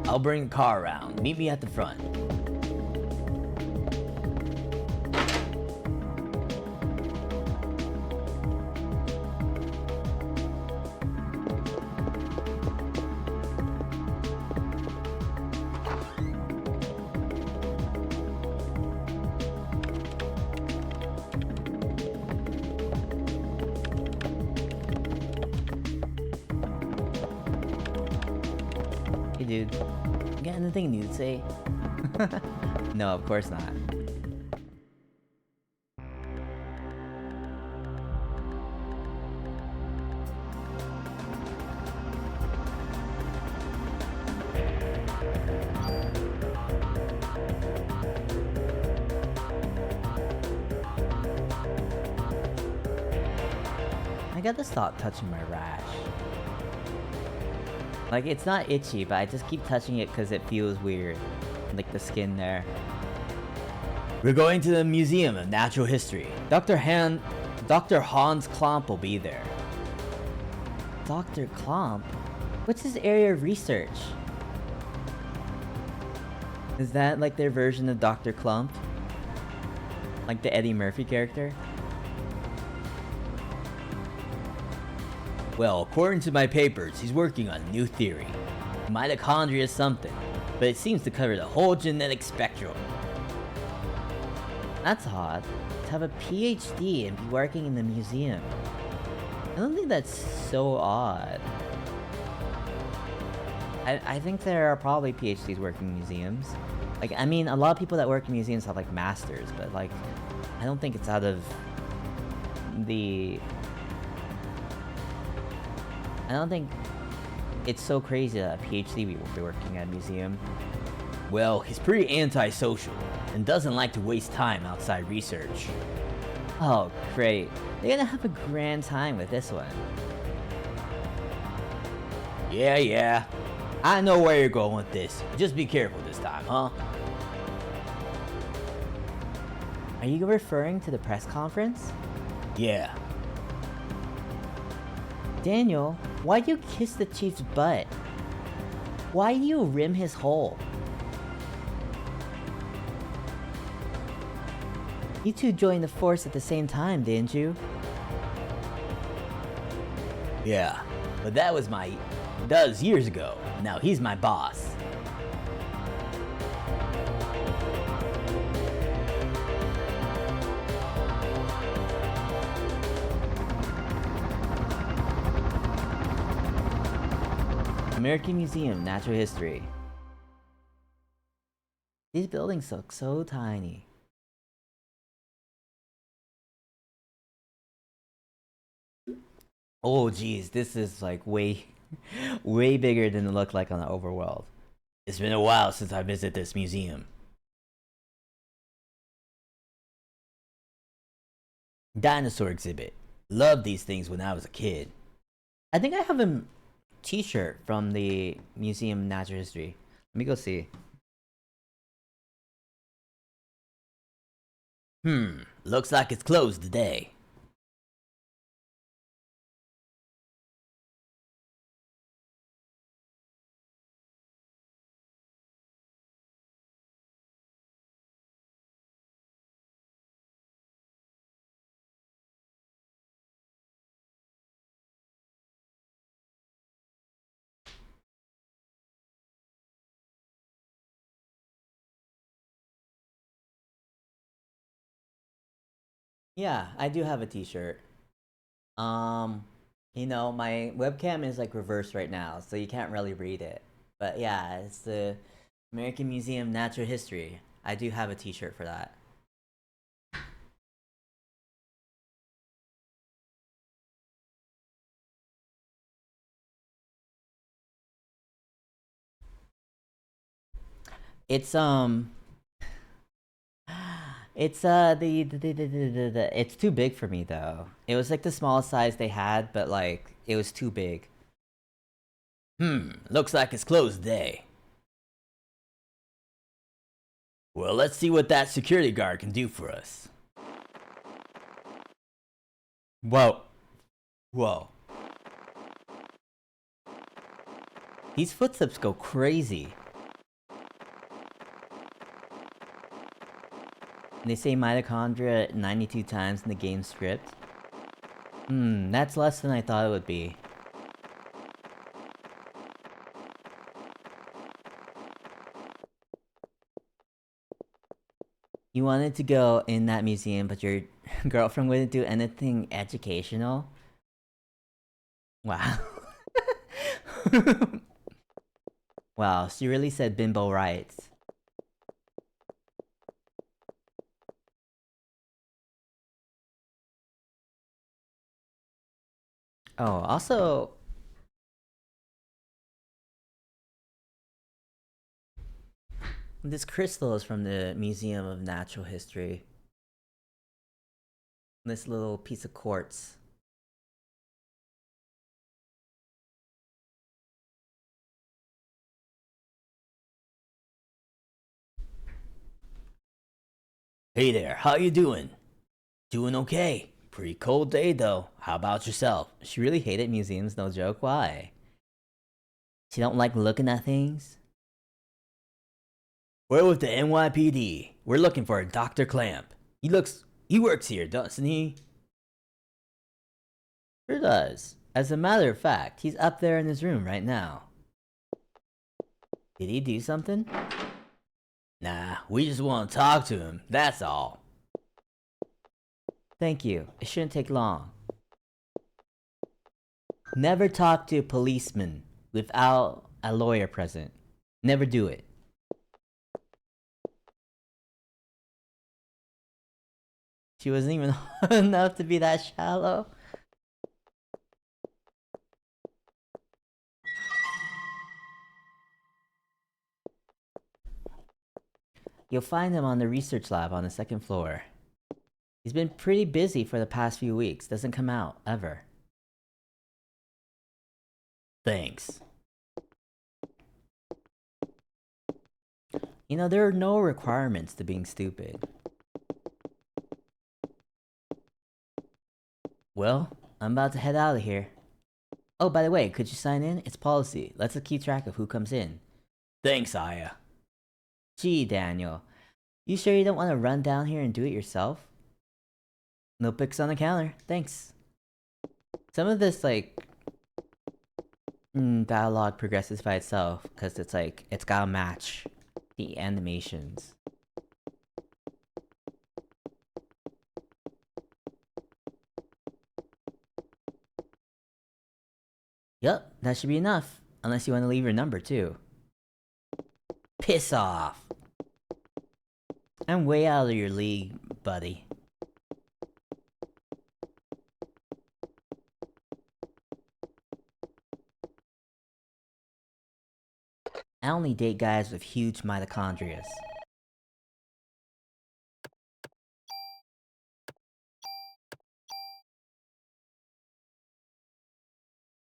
I'll bring the car around. Meet me at the front. Hey dude, you got anything new to say? No, of course not. I gotta stop touching my rash. Like, it's not itchy, but I just keep touching it because it feels weird. Like the skin there. We're going to the Museum of Natural History. Dr. Hans Klomp will be there. Dr. Klomp? What's his area of research? Is that like their version of Dr. Klump? Like the Eddie Murphy character? Well, according to my papers, he's working on a new theory. Mitochondria is something, but it seems to cover the whole genetic spectrum. That's odd. To have a PhD and be working in the museum. I don't think that's so odd. I think there are probably PhDs working in museums. Like, I mean, a lot of people that work in museums have, like, masters, but, like, I don't think it's out of the... I don't think it's so crazy that a PhD will be working at a museum. Well, he's pretty antisocial, and doesn't like to waste time outside research. Oh, great. They're gonna have a grand time with this one. Yeah. I know where you're going with this. Just be careful this time, huh? Are you referring to the press conference? Yeah. Daniel, why'd you kiss the chief's butt? Why do you rim his hole? You two joined the force at the same time, didn't you? Yeah, but that was years ago. Now he's my boss. American Museum, Natural History. These buildings look so tiny. Oh geez, this is like way bigger than it looked like on the overworld. It's been a while since I visited this museum. Dinosaur exhibit. Loved these things when I was a kid. I think I have a t-shirt from the Museum of Natural History. Let me go see. Looks like it's closed today. Yeah, I do have a t-shirt. Um, my webcam is like reversed right now, so you can't really read it. But yeah, it's the American Museum of Natural History. I do have a t-shirt for that. It's it's it's too big for me though. It was like the smallest size they had, but like it was too big. Looks like it's closed today. Well, let's see what that security guard can do for us. Whoa. These footsteps go crazy. They say mitochondria 92 times in the game script. That's less than I thought it would be. You wanted to go in that museum, but your girlfriend wouldn't do anything educational? Wow. Wow, she really said bimbo rights. Oh, also... This crystal is from the Museum of Natural History. This little piece of quartz. Hey there, how you doing? Doing okay. Pretty cold day though. How about yourself? She really hated museums, no joke. Why? She don't like looking at things? We're with the NYPD. We're looking for a Dr. Clamp. He works here, doesn't he? Sure does. As a matter of fact, he's up there in his room right now. Did he do something? Nah, we just want to talk to him, that's all. Thank you. It shouldn't take long. Never talk to a policeman without a lawyer present. Never do it. She wasn't even enough to be that shallow. You'll find him on the research lab on the second floor. He's been pretty busy for the past few weeks. Doesn't come out, ever. Thanks. You know, there are no requirements to being stupid. Well, I'm about to head out of here. Oh, by the way, could you sign in? It's policy. Let's keep track of who comes in. Thanks, Aya. Gee, Daniel. You sure you don't want to run down here and do it yourself? No pics on the counter. Thanks. Some of this, like, dialogue progresses by itself, because it's like, it's gotta match the animations. Yup, that should be enough. Unless you want to leave your number, too. Piss off! I'm way out of your league, buddy. I only date guys with huge mitochondria.